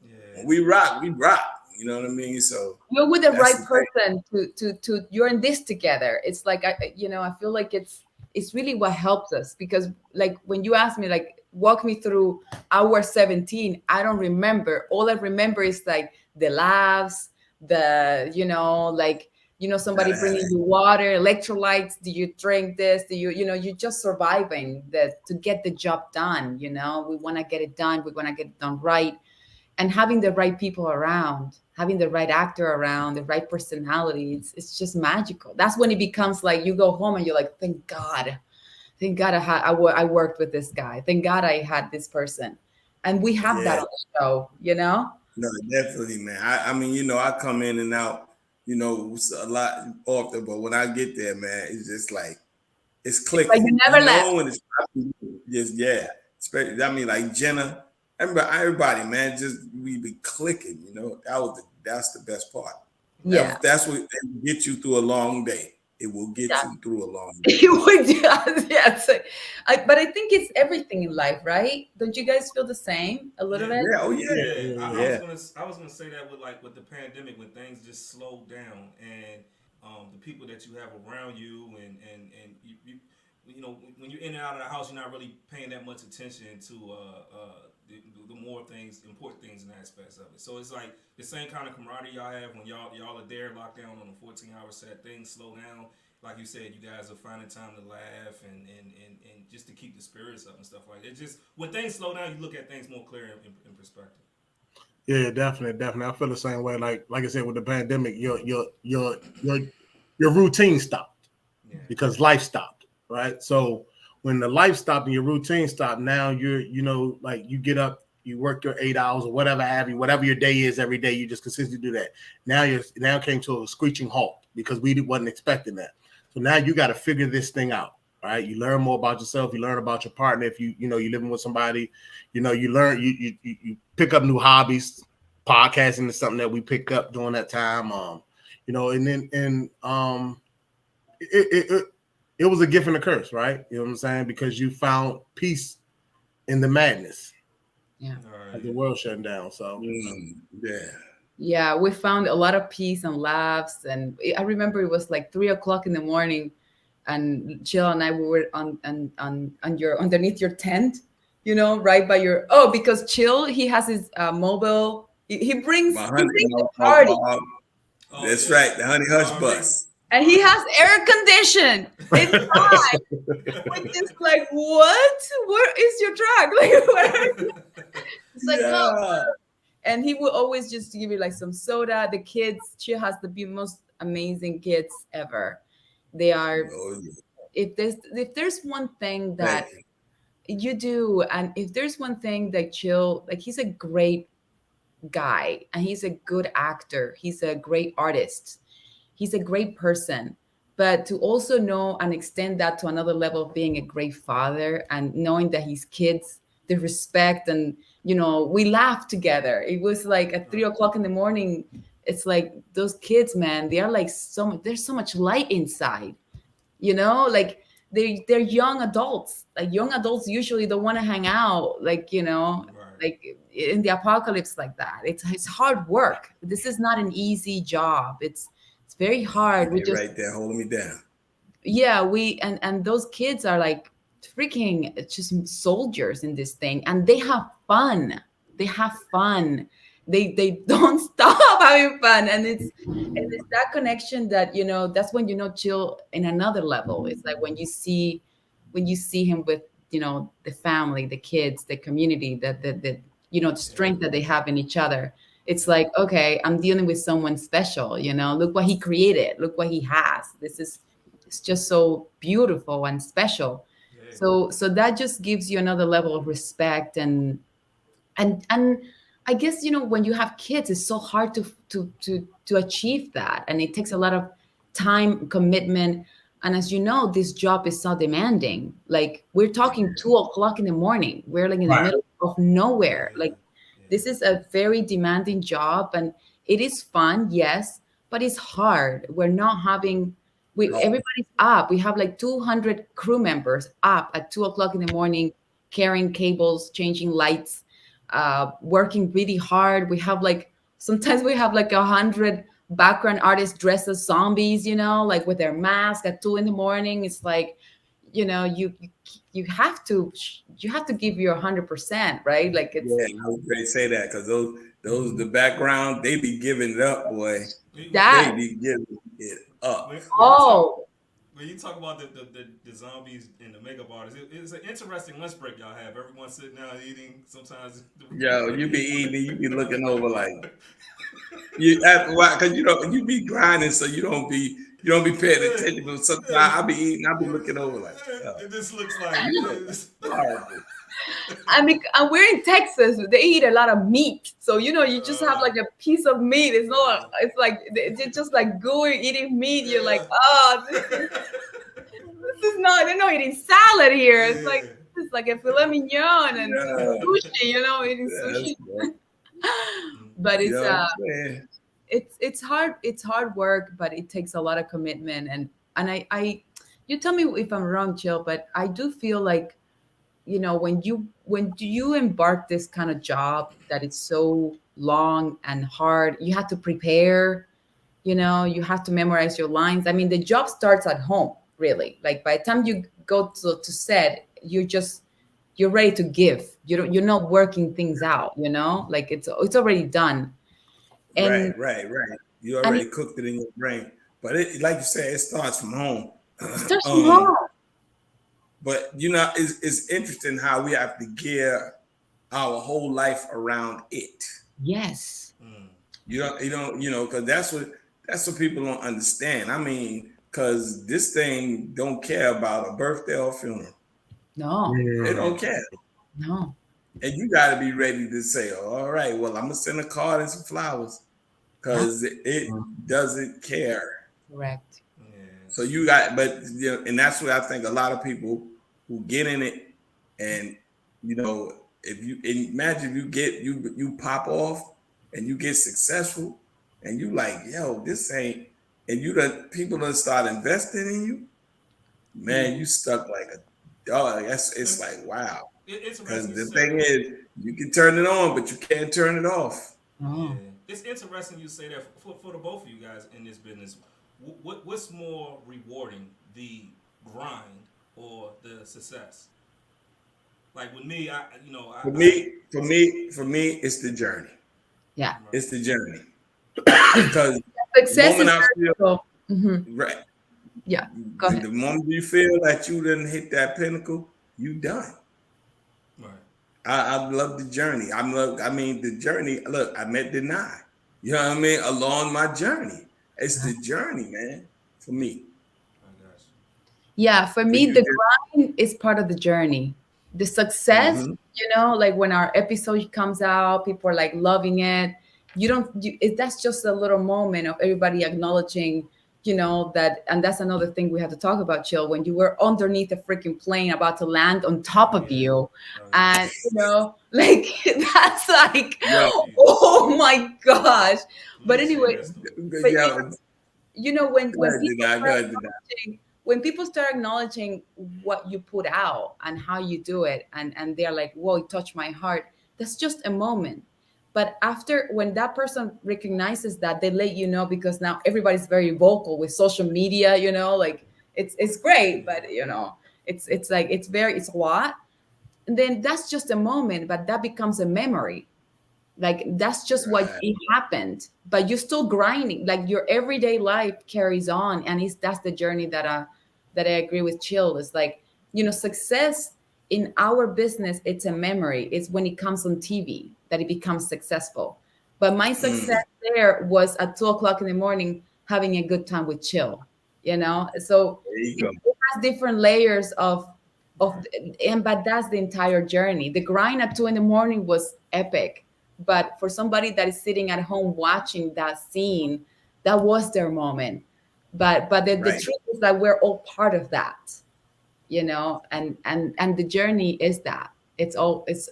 when we rock, we rock. You know what I mean? So you're with the right the person to you're in this together. It's like I feel like it's really what helps us, because like when you ask me, like, walk me through hour 17, I don't remember. All I remember is like the laughs, the somebody bringing you water, electrolytes. Do you drink this? Do you're just surviving to get the job done. We want to get it done. We want to get it done right. And having the right people around, having the right actor around, the right personality, it's just magical. That's when it becomes like you go home and you're like, thank God I worked with this guy. Thank God I had this person. And we have that on the show, No, definitely, man. I mean, I come in and out, a lot often, but when I get there, man, it's just like, it's clicking. Like you never left. And it's just, especially, I mean, like Jenna, everybody, man, we be clicking, that's the best part. Yeah. That's what gets you through a long day. It will get you through a long day. It would, yes. But I think it's everything in life, right? Don't you guys feel the same a little bit? Yeah, I was gonna say that with the pandemic, when things just slowed down, and the people that you have around you, and you when you're in and out of the house, you're not really paying that much attention to the more things, important things and aspects of it. So it's like the same kind of camaraderie y'all have when y'all are there locked down on a 14-hour set. Things slow down. Like you said, you guys are finding time to laugh and just to keep the spirits up and stuff like that. It's just when things slow down, you look at things more clear in perspective. Yeah, definitely. I feel the same way. Like I said, with the pandemic, your routine stopped because life stopped, right? So when the life stopped and your routine stopped, now like you get up, you work your 8 hours or whatever have you, whatever your day is every day, you just consistently do that. Now came to a screeching halt because we wasn't expecting that. So now you got to figure this thing out, right? You learn more about yourself. You learn about your partner. If you're living with somebody, you learn, you pick up new hobbies. Podcasting is something that we picked up during that time. It was a gift and a curse, right? You know what I'm saying? Because you found peace in the madness. Yeah. As the world shutting down. So yeah, we found a lot of peace and laughs. And I remember it was like 3:00 in the morning, and Jill and I, we were on underneath your tent, right by your because Chill, he has his mobile. He brings the party. That's right, the Honey Hush bus. And he has air condition inside. We're just like, what? Where is your truck? It's like, no. And he will always just give you like some soda. The kids, she has the most amazing kids ever. They are. If there's one thing that you do, and if there's one thing that Chill, like, he's a great guy and he's a good actor. He's a great artist. He's a great person, but to also know and extend that to another level of being a great father and knowing that his kids, the respect, and, we laughed together. It was like at 3:00 in the morning. It's like those kids, man, they are like there's so much light inside, like they're young adults. Like young adults usually don't want to hang out, like, like in the apocalypse like that. It's hard work. This is not an easy job. It's very hard. We just right there holding me down. Yeah, and those kids are like freaking just soldiers in this thing, and they have fun. They don't stop having fun, and it's that connection that that's when Chill in another level. It's like when you see him with the family, the kids, the community, the strength that they have in each other. It's like, okay, I'm dealing with someone special, look what he created. Look what he has. It's just so beautiful and special. Yeah. So that just gives you another level of respect. And I guess, when you have kids, it's so hard to achieve that. And it takes a lot of time, commitment. And as you know, this job is so demanding. Like, we're talking 2:00 in the morning. We're like in the middle of nowhere. Like, this is a very demanding job, and it is fun, yes, but it's hard. We're not having Everybody's up. We have like 200 crew members up at 2 o'clock in the morning, carrying cables, changing lights, working really hard. We have like sometimes we have like 100 background artists dressed as zombies, like with their mask at 2 in the morning. It's like, you have to give your 100%, right? Like it's I was going to say that because those the background, they be giving it up, boy. that. They be giving it up. When you talk about the zombies and the makeup artists, it's an interesting lunch break y'all have. Everyone sitting down eating. Sometimes, you be eating, you be looking over like you after a while because you be grinding, so you don't be paying attention. But sometimes I be eating, I be looking over like, it just looks like horrible. I mean, and we're in Texas. They eat a lot of meat, so you just have like a piece of meat. It's not. It's like it's just like gooey eating meat. You're like, oh, this is not. They're not eating salad here. It's like a filet mignon and sushi. Eating sushi. But it's hard. It's hard work, but it takes a lot of commitment. And I you tell me if I'm wrong, Jill, but I do feel like, when you embark this kind of job that is so long and hard, you have to prepare, you have to memorize your lines. I mean, the job starts at home, really. Like by the time you go to set, you're ready to give. You're not working things out, like it's already done. And right. You already cooked it in your brain. But like you said, it starts from home. Starts from home. But it's interesting how we have to gear our whole life around it. Yes. Because that's what people don't understand. I mean, because this thing don't care about a birthday or funeral. No. They don't care. No. And you got to be ready to say, all right, well, I'm gonna send a card and some flowers, because it doesn't care. Correct. So and that's what I think a lot of people who get in it, and if you imagine you pop off and you get successful, and you like, yo, this ain't, and people done start investing in you, man, you stuck like a dog. It's like, wow. Because the thing is, you can turn it on, but you can't turn it off. Yeah. It's interesting you say that for the both of you guys in this business. What's more rewarding, the grind or the success? Like with me, for me, it's the journey. Yeah, it's the journey. Because success the moment is right. Yeah, go ahead. The moment you feel that you didn't hit that pinnacle, you done. Right. I love the journey. The journey. Look, I met Danay. You know what I mean? Along my journey. It's the journey, man, for me. Yeah, for me, the grind is part of the journey. The success, like when our episode comes out, people are like loving it. That's just a little moment of everybody acknowledging, that, and that's another thing we have to talk about, Chill, when you were underneath a freaking plane about to land on top of you. And, like, that's like, oh my gosh. But anyway, when people start acknowledging what you put out and how you do it, and they're like, whoa, it touched my heart. That's just a moment. But when that person recognizes that, they let you know, because now everybody's very vocal with social media, like it's great, but it's like, it's a lot. And then that's just a moment, but that becomes a memory. Like that's just what it happened, but you're still grinding. Like your everyday life carries on, and that's the journey that I agree with Chill. It's like, success in our business, it's a memory. It's when it comes on TV that it becomes successful. But my success there was at 2:00 in the morning having a good time with Chill, So it has different layers but that's the entire journey. The grind at 2 a.m. was epic. But for somebody that is sitting at home watching that scene, that was their moment. But the truth is that we're all part of that, and the journey is that it's always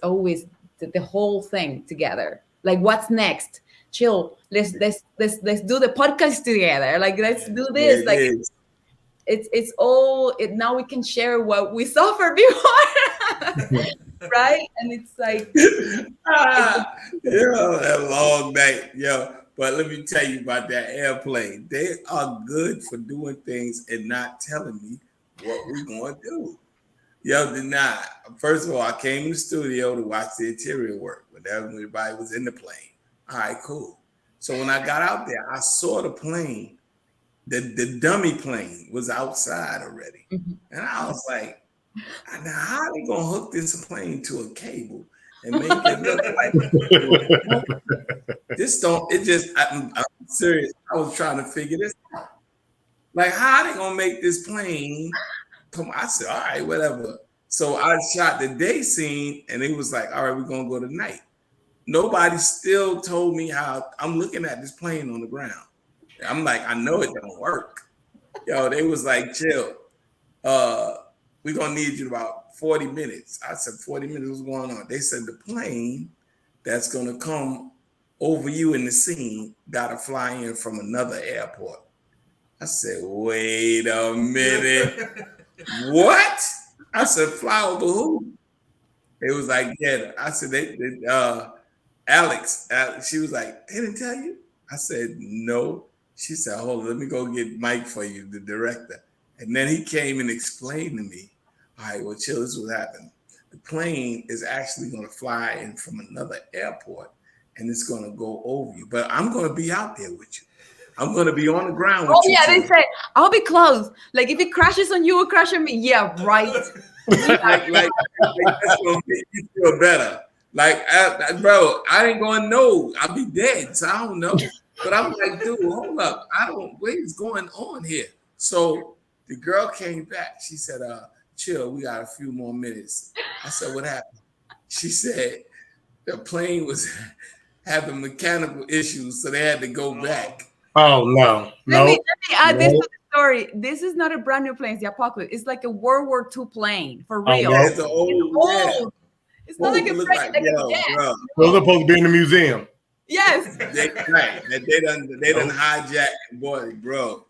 the whole thing together. Like, what's next? Chill. Let's do the podcast together. Like, let's do this. it's all it. Now we can share what we suffered before, right? And it's like, that long night, yo. But let me tell you about that airplane. They are good for doing things and not telling me what we're going to do. Yo, Danay. First of all, I came in the studio to watch the interior work, but everybody was in the plane. All right, cool. So when I got out there, I saw the plane. The dummy plane was outside already. mm-hmm. And I was like, now how are they going to hook this plane to a cable and make it look like this? I'm serious. I was trying to figure this out. Like, how are they going to make this plane come? I said, all right, whatever. So I shot the day scene and it was like, all right, we're going to go to night. Nobody still told me how. I'm looking at this plane on the ground. I'm like, I know it don't work. Yo, they was like, chill. We're going to need you about 40 minutes. I said, 40 minutes, what's going on? They said, the plane that's going to come over you in the scene got to fly in from another airport. I said, wait a minute. What? I said, fly over who? It was like, yeah. I said, Alex, she was like, they didn't tell you? I said, no. She said, hold on, let me go get Mike for you, the director. And then he came and explained to me, all right, well, chill, this is what happened. The plane is actually going to fly in from another airport and it's going to go over you. But I'm going to be out there with you. I'm going to be on the ground with you. Oh, yeah, they said, I'll be close. Like, if it crashes on you, it crashes on me. Yeah, right. like that's going to make you feel better. Like, bro, I ain't going to know. I'll be dead, so I don't know. But I'm like, dude, hold up. What is going on here? So the girl came back. She said, chill, we got a few more minutes. I said, what happened? She said the plane was having mechanical issues, so they had to go back. Oh, no. Let me add this to the story. This is not a brand new plane, it's the Apocalypse. It's like a World War II plane, for real. Yeah, it's old. It's not like a plane. Those are supposed to be in the museum. Yes. They done hijacked. Boy, bro.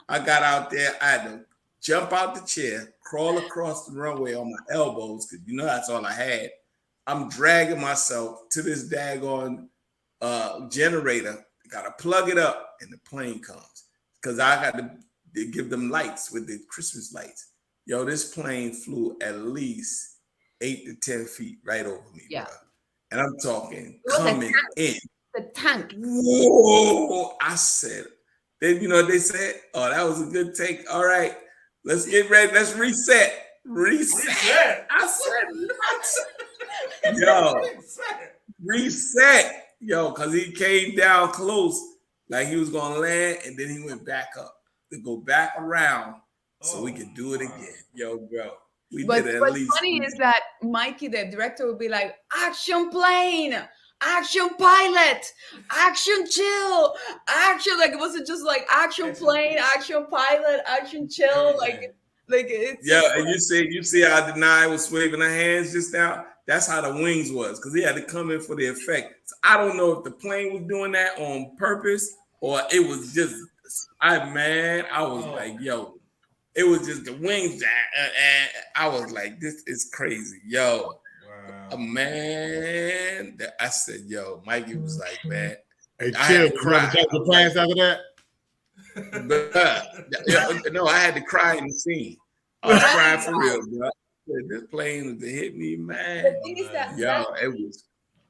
I got out there. I had to jump out the chair, crawl across the runway on my elbows, because that's all I had. I'm dragging myself to this daggone generator. Got to plug it up, and the plane comes. Because I got to give them lights with the Christmas lights. Yo, this plane flew at least 8 to 10 feet right over me. Yeah. Bro. And I'm talking coming in. The tank. Whoa! I said, they said, oh, that was a good take. All right, let's get ready. Let's reset. I said, yo, reset. Yo, because he came down close, like he was going to land, and then he went back up to go back around so we could do it again. Yo, bro. But what's funny is that Mikey, the director, would be like, action plane, action pilot, action chill, action. Like, it wasn't just like action plane, action pilot, action chill. Like it's. Yeah, and you see how Danay was waving her hands just now? That's how the wings was, because he had to come in for the effect. So I don't know if the plane was doing that on purpose or it was just, I was like, yo. It was just the wings. I was like, this is crazy. Yo, wow. Man. I said, yo, Mikey was like, man. Hey, chill. You had to take the plans after that? No, I had to cry in the scene. I was crying for real, bro. This plane was to hit me, man. The thing is that it was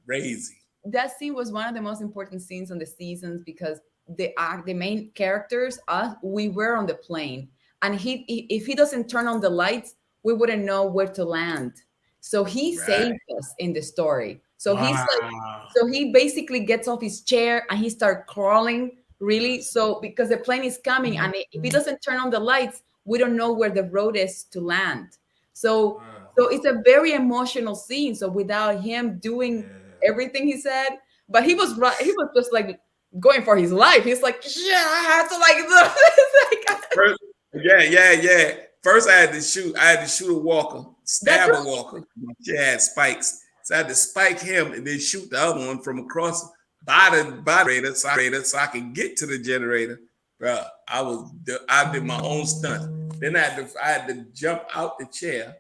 crazy. That scene was one of the most important scenes on the seasons because the main characters, we were on the plane. And if he doesn't turn on the lights, we wouldn't know where to land. So he saved us in the story. So he basically gets off his chair and he starts crawling, really. So because the plane is coming, and if he doesn't turn on the lights, we don't know where the road is to land. So it's a very emotional scene. So without him doing everything he said, but he was right. He was just like going for his life. He's like, yeah, I have to like. Yeah. First, I had to shoot a walker, stab a walker. She had spikes, so I had to spike him and then shoot the other one from across by the generator so I could get to the generator. Bro, I did my own stunt. Then I had to jump out the chair.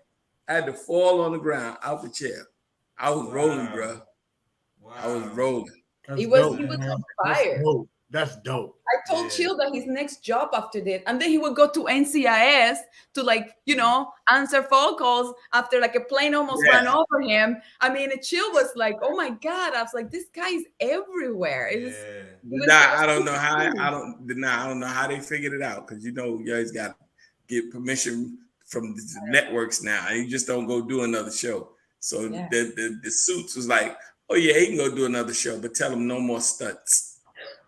I had to fall on the ground out the chair. I was rolling, bro. Wow. I was rolling. He was on fire. That's dope. I told Chill that his next job after that, and then he would go to NCIS to, like, you know, answer phone calls after like a plane almost ran over him. I mean, Chill was like, "Oh my God!" I was like, "This guy is everywhere." I don't know how they figured it out, because you know you always got to get permission from the networks now, and you just don't go do another show. So the suits was like, "Oh yeah, he can go do another show, but tell him no more stunts."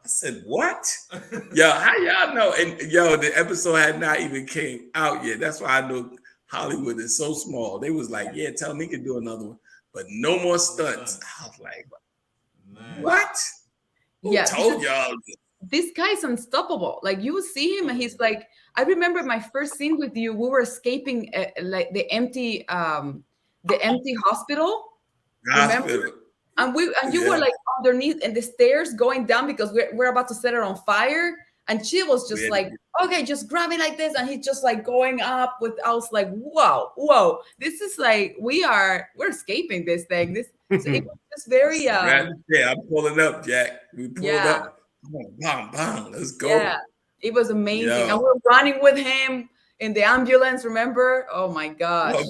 I said, "What?" Yo, how y'all know? And yo, the episode had not even came out yet. That's why I know Hollywood is so small. They was like, "Yeah, tell him he can do another one, but no more stunts." I was like, "What? Who told y'all this guy's unstoppable?" Like, you see him and he's like, I remember my first scene with you, we were escaping like the empty hospital. Remember? And you were like underneath and the stairs going down because we're about to set it on fire. And she was just like, "Okay, just grab it like this." And he's just like going up with, I was like, whoa, this is like, we're escaping this thing. So it was just very I'm pulling up, Jack. We pulled up. Bang, bang, let's go. Yeah, it was amazing. And we're running with him in the ambulance, remember? Oh my gosh.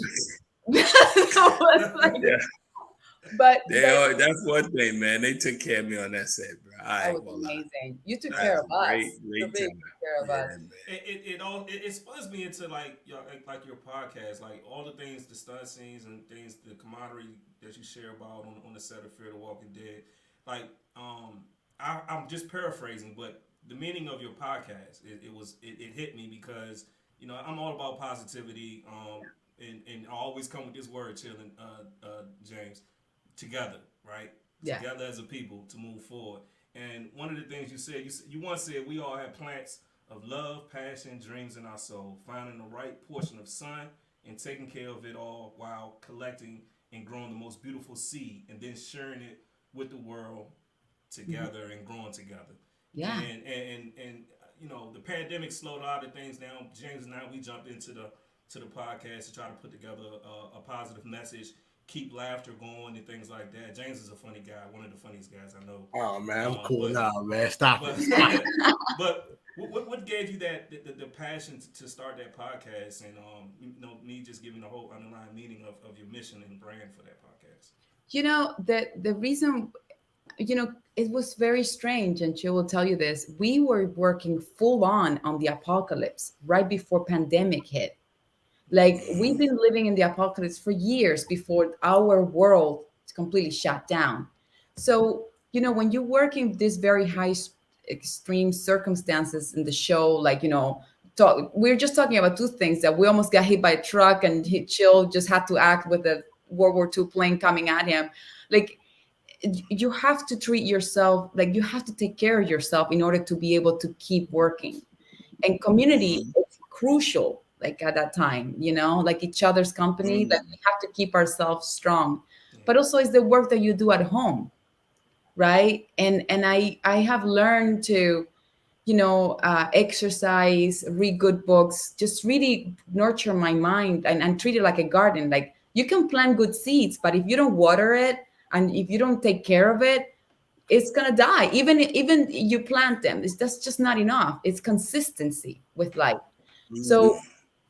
But that's one thing, man. They took care of me on that set, bro. That was amazing. You took care of us. It spurs me into like your podcast, like all the things, the stunt scenes and things, the camaraderie that you share about on the set of Fear the Walking Dead. Like, I'm just paraphrasing, but the meaning of your podcast, it hit me because, you know, I'm all about positivity, and I always come with this word, chilling, James. Together, right? Yeah. Together as a people to move forward. And one of the things you said, you once said, we all have plants of love, passion, dreams in our soul, finding the right portion of sun and taking care of it all while collecting and growing the most beautiful seed and then sharing it with the world together and growing together. Yeah. And you know, the pandemic slowed a lot of things down. James and I, we jumped into the podcast to try to put together a positive message, keep laughter going and things like that. James is a funny guy, one of the funniest guys I know. Oh man, I'm cool now, man. Stop it. But what gave you that the passion to start that podcast, and you know, me just giving the whole underlying meaning of your mission and brand for that podcast? You know, the reason, you know, it was very strange, and she will tell you this. We were working full on the apocalypse right before pandemic hit. Like, we've been living in the apocalypse for years before our world is completely shut down. So, you know, when you work in these very high extreme circumstances in the show, like, you know, we're just talking about two things, that we almost got hit by a truck and Chill just had to act with a World War II plane coming at him. Like, you have to treat yourself, like, you have to take care of yourself in order to be able to keep working. And community is crucial. Like, at that time, you know, like each other's company, that we have to keep ourselves strong. But also it's the work that you do at home, right? And I have learned to, you know, exercise, read good books, just really nurture my mind and treat it like a garden. Like, you can plant good seeds, but if you don't water it and if you don't take care of it, it's gonna die. Even you plant them, that's just not enough. It's consistency with life. So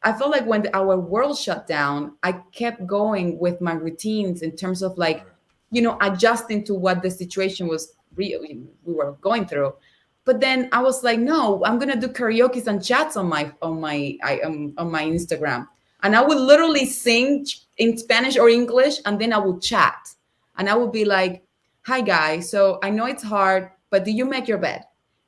I felt like when our world shut down, I kept going with my routines in terms of, like, you know, adjusting to what the situation was we were going through. But then I was like, no, I'm gonna do karaoke and chats on my Instagram, and I would literally sing in Spanish or English, and then I would chat, and I would be like, "Hi guys, so I know it's hard, but do you make your bed?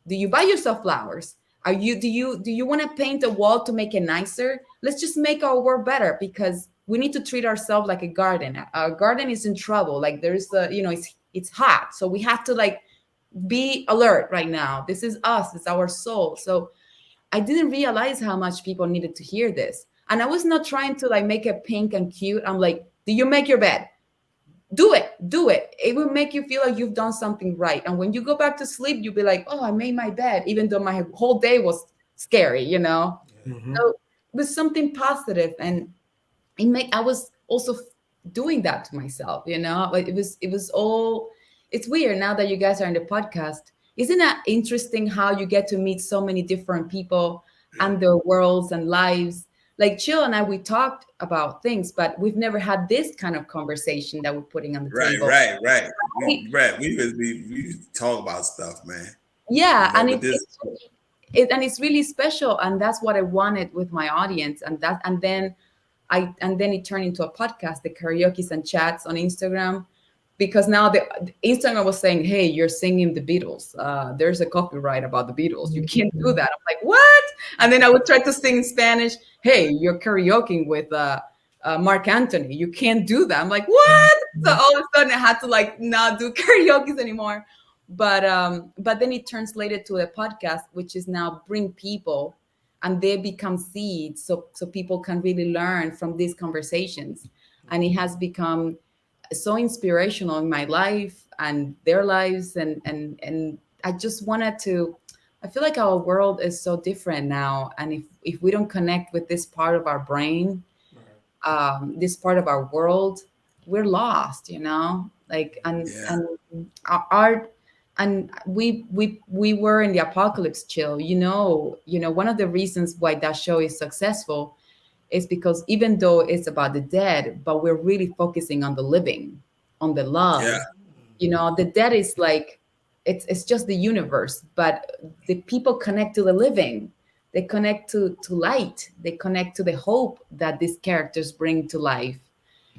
Do you buy yourself flowers? Do you want to paint a wall to make it nicer? Let's just make our world better, because we need to treat ourselves like a garden. Our garden is in trouble. Like, there's you know, it's hot. So we have to, like, be alert right now. This is us. It's our soul." So I didn't realize how much people needed to hear this. And I was not trying to, like, make it pink and cute. I'm like, do you make your bed? Do it. It will make you feel like you've done something right. And when you go back to sleep, you'll be like, oh, I made my bed, even though my whole day was scary, you know? So with something positive, and I was also doing that to myself, you know. Like it was all, it's weird now that you guys are in the podcast. Isn't that interesting how you get to meet so many different people and their worlds and lives? Like Chill and I, we talked about things, but we've never had this kind of conversation that we're putting on the table. Right. We talk about stuff, man. Yeah, You know, and it's really special, and that's what I wanted with my audience, and then it turned into a podcast, the karaoke's and chats on Instagram, because now the Instagram was saying, hey, you're singing the Beatles. There's a copyright about the Beatles. You can't do that. I'm like, what? And then I would try to sing in Spanish. Hey, you're karaokeing with Mark Anthony. You can't do that. I'm like, what? So all of a sudden I had to like not do karaoke anymore. But then it translated to a podcast, which is now bring people and they become seeds. So people can really learn from these conversations. And it has become so inspirational in my life and their lives. And I just wanted to, I feel like our world is so different now. And if we don't connect with this part of our brain, this part of our world, we're lost, you know, like, and our art, and we were in the apocalypse, Chill, you know, one of the reasons why that show is successful is because even though it's about the dead, but we're really focusing on the living, on the love. Yeah. You know, the dead is like, it's just the universe, but the people connect to the living. They connect to light. They connect to the hope that these characters bring to life.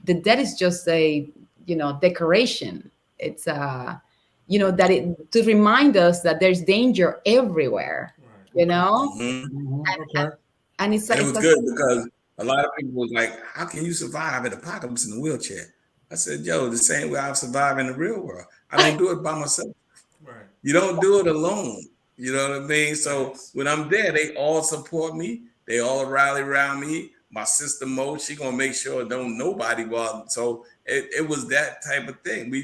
The dead is just a, decoration. It's that it to remind us that there's danger everywhere. You know, and it's like, it was good because a lot of people was like, "How can you survive an apocalypse in a wheelchair?" I said, "Yo, the same way I survive in the real world. I don't do it by myself. Right. You don't do it alone. You know what I mean? So when I'm there, they all support me. They all rally around me. My sister Mo, she gonna make sure don't nobody go out. So it was that type of thing.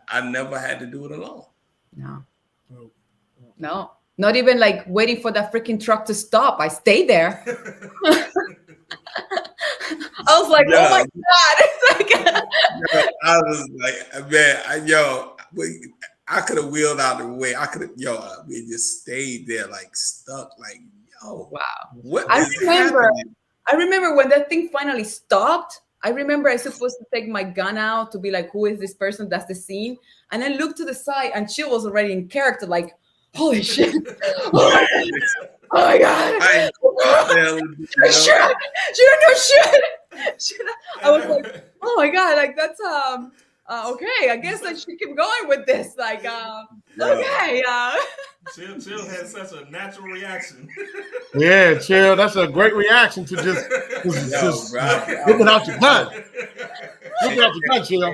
I never had to do it alone. No, not even like waiting for that freaking truck to stop. I stayed there. I was like, oh my God. It's like I was like, man, I could have wheeled out the way. I could have, we just stayed there like stuck, like, yo. Wow. What I remember when that thing finally stopped. I remember I was supposed to take my gun out to be like, who is this person? That's the scene. And I looked to the side and she was already in character, like, holy shit. Oh my God. She don't know shit. I was like, oh my God, like that's okay. I guess I should keep going with this. Like, okay. Chill had such a natural reaction. Yeah, Chill. That's a great reaction to just looking out your gun. Looking out your gun, Chill. I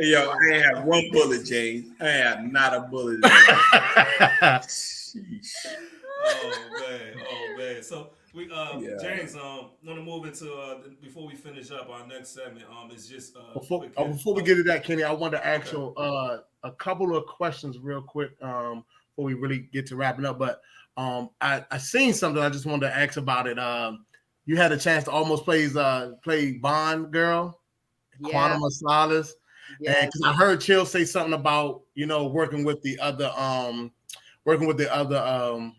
ain't have one bullet, James. I ain't have not a bullet. Oh man. So we James, want to move into before we finish up our next segment. Is just before we get to that, Kenny, I want to ask you a couple of questions real quick before we really get to wrapping up. But I seen something. I just wanted to ask about it. You had a chance to almost play Bond girl, Quantum of Solace, and cause I heard Chill say something about working with the other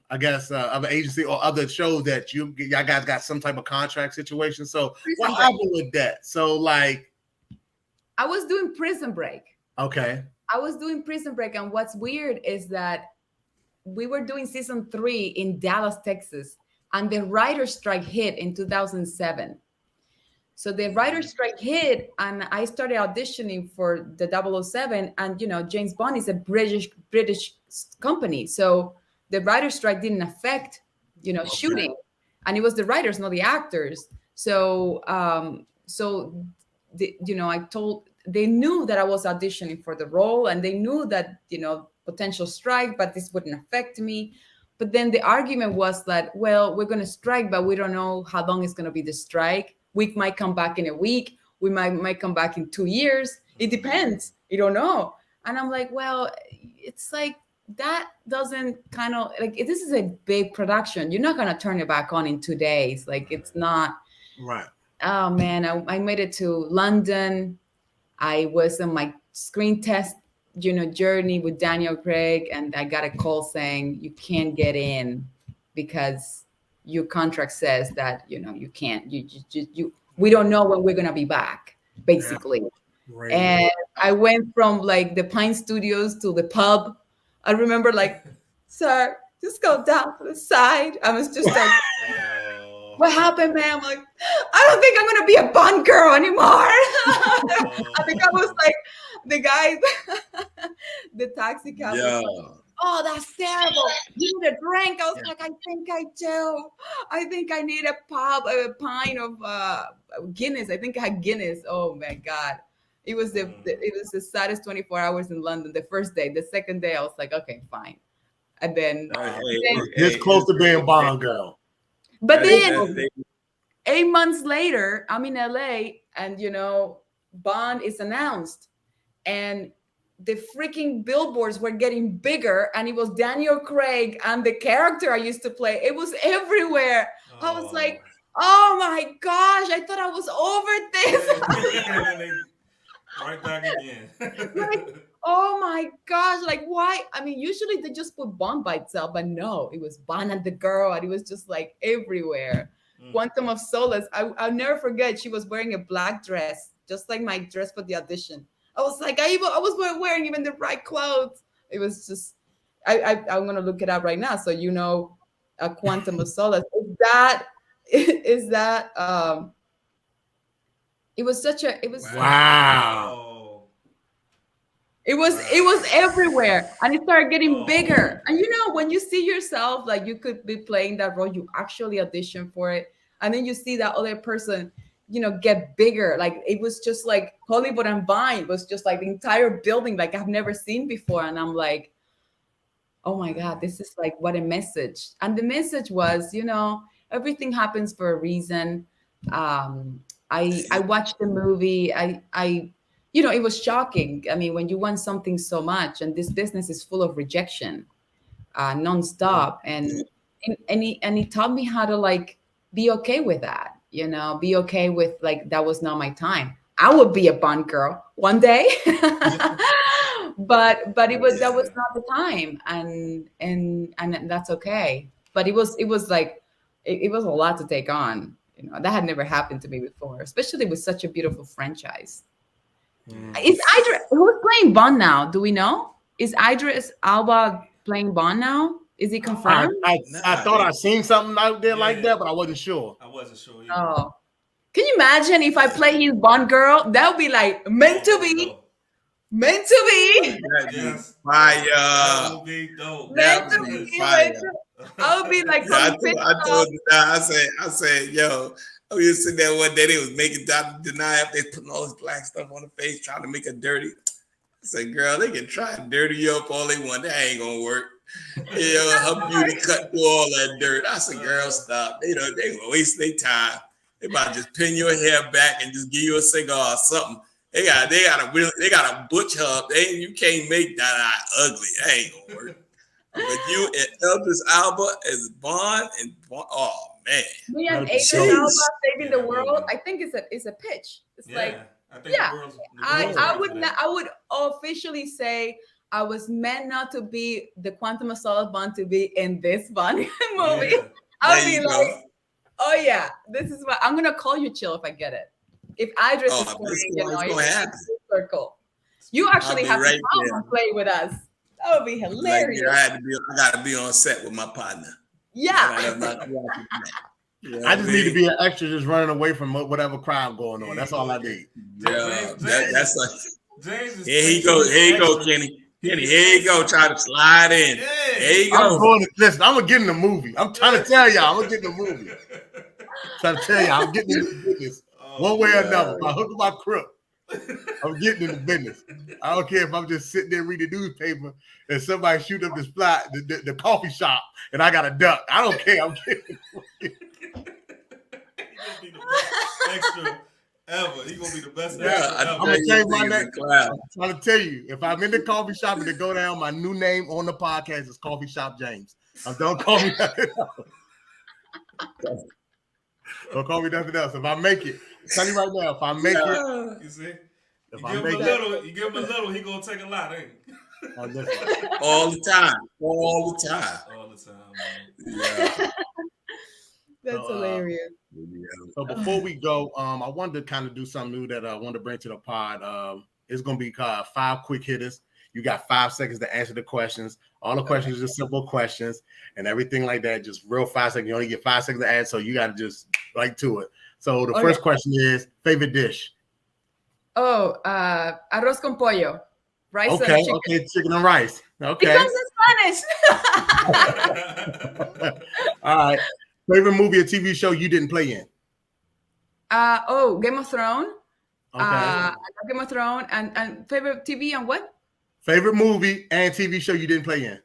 I guess other agency or other shows that y'all guys got some type of contract situation. So what happened with that? So like, I was doing Prison Break. Okay. I was doing Prison Break, and what's weird is that we were doing season 3 in Dallas, Texas, and the writer's strike hit in 2007. So the writer's strike hit, and I started auditioning for the 007, and James Bond is a British company, so the writer's strike didn't affect shooting, and it was the writers, not the actors. So they knew that I was auditioning for the role, and they knew that potential strike, but this wouldn't affect me. But then the argument was that, well, we're going to strike, but we don't know how long it's going to be the strike. We might come back in a week. We might come back in 2 years. It depends. You don't know. And I'm like, well, it's like that doesn't kind of like, if this is a big production, you're not going to turn it back on in 2 days. Like, it's not. Right. Oh man, I made it to London. I was on my screen test, journey with Daniel Craig, and I got a call saying you can't get in because your contract says that you can't. We don't know when we're gonna be back, basically. Right. And I went from like the Pine Studios to the pub. I remember like, sir, just go down to the side. I was just like, what happened, man? I'm like, I don't think I'm gonna be a Bond girl anymore. I think I was like the guy, the taxi cab. Yeah. Oh, that's terrible. You need a drink. I was like, I think I do. I think I need a pint of Guinness. I think I had Guinness. Oh my God. It was the saddest 24 hours in London. The first day, the second day, I was like, okay, fine. And then, this close to being Bond girl. But then 8 months later, I'm in LA, and Bond is announced, and the freaking billboards were getting bigger, and it was Daniel Craig and the character I used to play. It was everywhere. I was like, oh my gosh, I thought I was over this. Right back again. Like, oh my gosh, like why? I mean, usually they just put Bond by itself, but no, it was Bond and the girl, and it was just like everywhere. Quantum of Solace. I'll never forget. She was wearing a black dress, just like my dress for the audition. I was like, I was wearing even the right clothes. It was just, I'm gonna look it up right now, so a Quantum of Solace. Is that it was such a, it was wow. It was everywhere, and it started getting bigger. And when you see yourself, like you could be playing that role, you actually audition for it, and then you see that other person, get bigger. Like it was just like Hollywood and Vine was just like the entire building, like I've never seen before. And I'm like, oh my God, this is like, what a message. And the message was, everything happens for a reason. I watched the movie. It was shocking. I mean, when you want something so much, and this business is full of rejection, nonstop, and he taught me how to like be okay with that. Be okay with like that was not my time. I would be a Bond girl one day, but that was not the time, and that's okay. But it was like it was a lot to take on. That had never happened to me before, especially with such a beautiful franchise. Is who's playing Bond now? Do we know? Is Idris Elba playing Bond now? Is he confirmed? I thought I seen something out there like that, but I wasn't sure. I wasn't sure either. Oh, can you imagine if I play his Bond girl? That would be like meant to be. Meant to be. Yes. Fire. That would be dope. Meant to be. I would be like, I said, yo, I was sitting there one day, they was making Dr. Danay, they putting all this black stuff on the face, trying to make her dirty. I said, girl, they can try and dirty you up all they want. That ain't gonna work. Her beauty cut through all that dirt. I said, girl, stop. They gonna waste their time. They about to just pin your hair back and just give you a cigar or something. They gotta butch her up. You can't make that eye ugly. That ain't gonna work. But you and Idris Elba as Bond and oh man. Me and Idris Elba saving the world. I think it's a pitch. It's I would officially say I was meant not to be the Quantum of Solace Bond to be in this Bond movie. Yeah. I'll be like, oh yeah, this is what I'm gonna call you Chill if I get it. If Idris is playing, circle. You actually have to come and play with us. That would be hilarious. I gotta be on set with my partner. Yeah. I just need to be an extra, just running away from whatever crime going on. That's all I need. Yeah, that's like. Here you go, Kenny. Kenny, here you go. Try to slide in. Here you go. Listen, I'm gonna get in the movie. I'm trying to tell y'all, I'm gonna get in the movie. I'm getting in the business one way or another. By hook or by crook. I'm getting in the business. I don't care if I'm just sitting there reading the newspaper and somebody shoot up the coffee shop and I got a duck. I don't care. I'm getting extra. ever. He gonna be the best Yeah, actor I ever. I'm gonna change my think name. it's a clown. I'm trying to tell you, if I'm in the coffee shop and they go down, my new name on the podcast is Coffee Shop James. Don't call me nothing else. Don't call me nothing else. If I make it, I'm telling you right now, if I make it, You see, if you I give him make a it, little, he gonna take a lot, ain't he? listen, All the time. All the time. All the time, man. Yeah. That's So, hilarious. so before we go, I wanted to kind of do something new that I wanted to bring to the pod. It's gonna be 5 quick hitters. You got 5 seconds to answer the questions. All the questions are just simple questions and everything like that. Just real 5 seconds. You only get 5 seconds to answer, so you got to just right to it. So the first question is favorite dish. Oh, arroz con pollo, rice and Okay, chicken. okay, chicken and rice. It Okay, comes in Spanish. all right. Favorite movie or TV show you didn't play in? Game of Thrones. Okay. I love Game of Thrones and favorite TV and what? Favorite movie and TV show you didn't play in?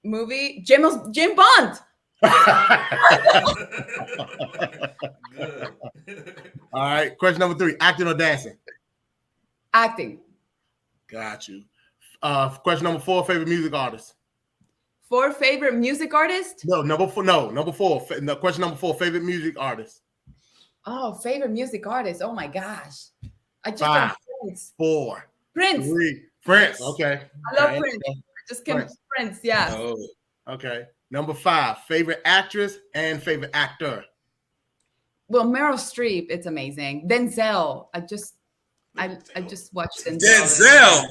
Movie James Bond. Good. All right. Question number 3: acting or dancing? Acting. Got you. Question number 4: favorite music artist? 4 favorite music artists. Number 4. No, number 4. No, question number 4: favorite music artist? Oh, favorite music artist. Oh my gosh. I just 5, love Prince. 4, Prince. 3. Prince. Okay. I love Okay. Prince. I just came Prince. Prince. Yeah. Oh, Okay. Number 5: favorite actress and favorite actor? Well, Meryl Streep. It's amazing. Denzel. I just watched Denzel. Denzel.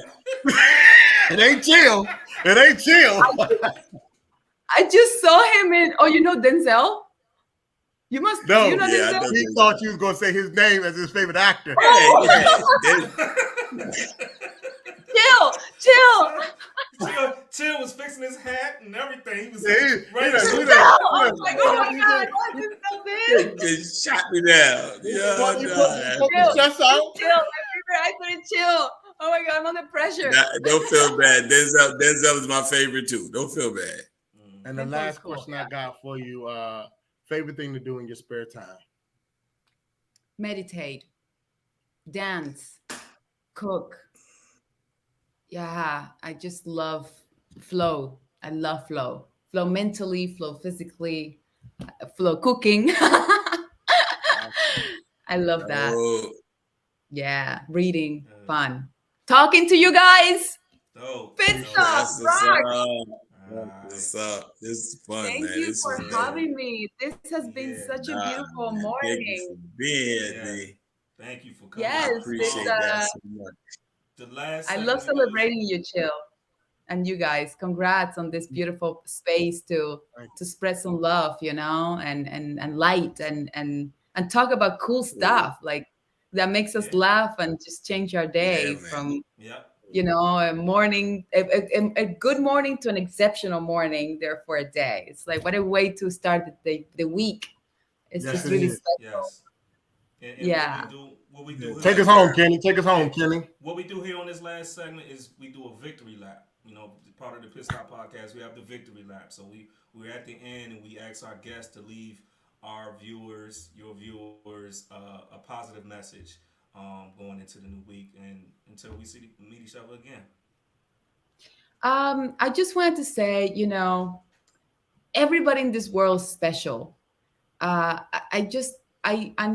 It ain't chill. It ain't chill. I just saw him in. Oh, you know Denzel? You must. No. You know Yeah, I Denzel? know. He thought you was gonna say his name as his favorite actor. Chill was fixing his hat and everything. He was Yeah, right. he Denzel! done- I was like, oh my God, what is so big? Just shot me down. Yeah, You nah, put the stress out. Chill, my favorite actor, Chill. Oh my God, I'm under pressure. don't feel bad. Denzel is my favorite too. Don't feel bad. And the Denzel's last cool, question yeah. I got for you: favorite thing to do in your spare time? Meditate, dance, cook. Yeah, I just love flow. I love flow. Flow mentally, flow physically, flow cooking. I love that. Oh, Yeah, reading, fun. Talking to you guys. Oh, Pit stop, that's what's rock. up. What's up? This is fun, Thank man. you This for is having me. This has been Yeah, such a beautiful man. Thank you morning. for being Yeah. here. Thank you for coming. Yes, I appreciate that so much. The last. I love segment celebrating you, Chill, and you guys. Congrats on this beautiful space to spread some love, and light and talk about cool stuff like that makes us Yeah. laugh and just change our day Yeah, man. from Yep. a morning, a good morning to an exceptional morning. Therefore, a day. It's like what a way to start the week. It's Yes, just it really is. special. Yes. And Yeah. what we do Take here- us home, Kenny. Take us home, Kenny. What we do here on this last segment is we do a victory lap. Part of the Pitt Stop podcast, we have the victory lap. So we're at the end and we ask our guests to leave our viewers, your viewers, a positive message going into the new week and until we meet each other again. I just wanted to say, everybody in this world is special. And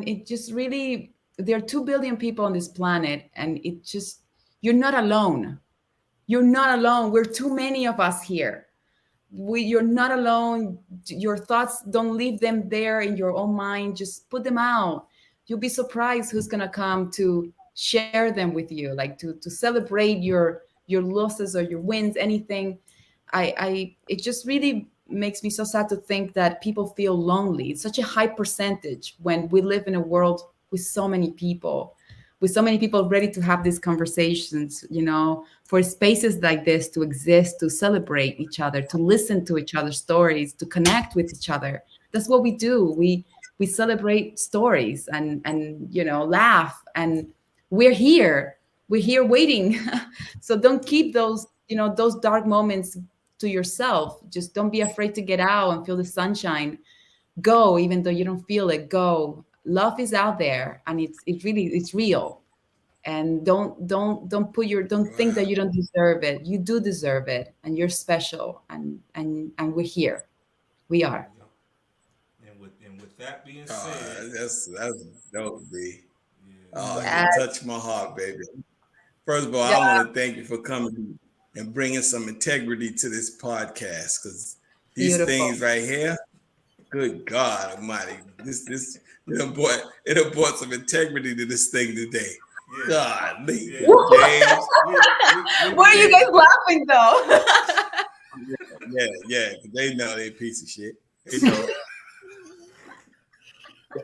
it just really, there are 2 billion people on this planet, and you're not alone. You're not alone. We're too many of us here. You're not alone. Your thoughts, don't leave them there in your own mind. Just put them out. You'll be surprised who's gonna come to share them with you, like to celebrate your losses or your wins, anything. It just really makes me so sad to think that people feel lonely. It's such a high percentage when we live in a world with so many people ready to have these conversations, for spaces like this to exist, to celebrate each other, to listen to each other's stories, to connect with each other. That's what we do. We celebrate stories and laugh, and we're here waiting. So don't keep those dark moments to yourself. Just don't be afraid to get out and feel the sunshine. Go, even though you don't feel it. Go, love is out there, and it's real. And don't think that you don't deserve it. You do deserve it, and you're special, and we're here. We are. And with that being said, that's dope, B. Yeah. Yes. You touched my heart, baby. First of all, I want to thank you for coming and bringing some integrity to this podcast, because these Beautiful. things right here, good God Almighty, it brought some integrity to this thing today. Yeah. God, Yeah. James. Why are you guys laughing though? Yeah, because they know they a piece of shit. They know.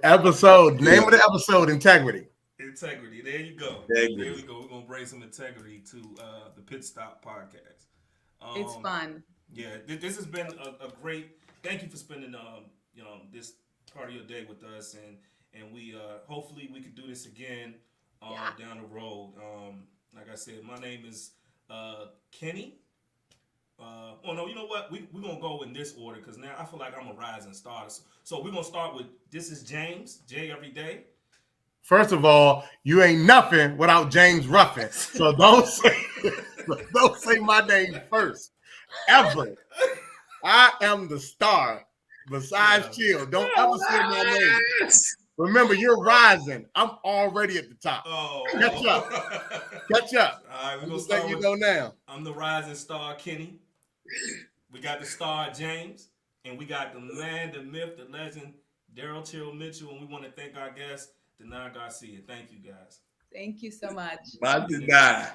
Name of the episode, Integrity. Integrity. There you go. Integrity. There we go. We're gonna bring some integrity to the Pit Stop podcast. It's fun. Yeah, this has been a great. Thank you for spending this part of your day with us, and we hopefully we can do this again down the road. Like I said, my name is Kenny. No, you know what? We're gonna go in this order because now I feel like I'm a rising star. So we're gonna start with this is James J every day. First of all, you ain't nothing without James Ruffin. So don't say my name first. Ever. I am the star. Besides Chill. Don't ever say my name. Remember, you're rising. I'm already at the top. Oh, Catch up. Catch up. All right, we're gonna Just start let you with, know now. I'm the rising star, Kenny. We got the star, James, and we got the man, the myth, the legend, Daryl Chill Mitchell, and we want to thank our guest, Danay Garcia. Thank you, guys. Thank you so much. My Danay.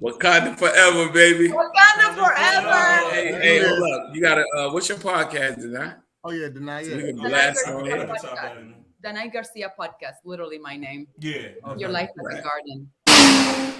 Wakanda forever, baby. Wakanda forever. Hey, hold up. You gotta what's your podcast, Danay? Oh yeah, Danay. So we can Danay blast Garcia on Yeah, it. we'll talk about it. Danay Garcia podcast, literally my name. Yeah. Your life as a garden.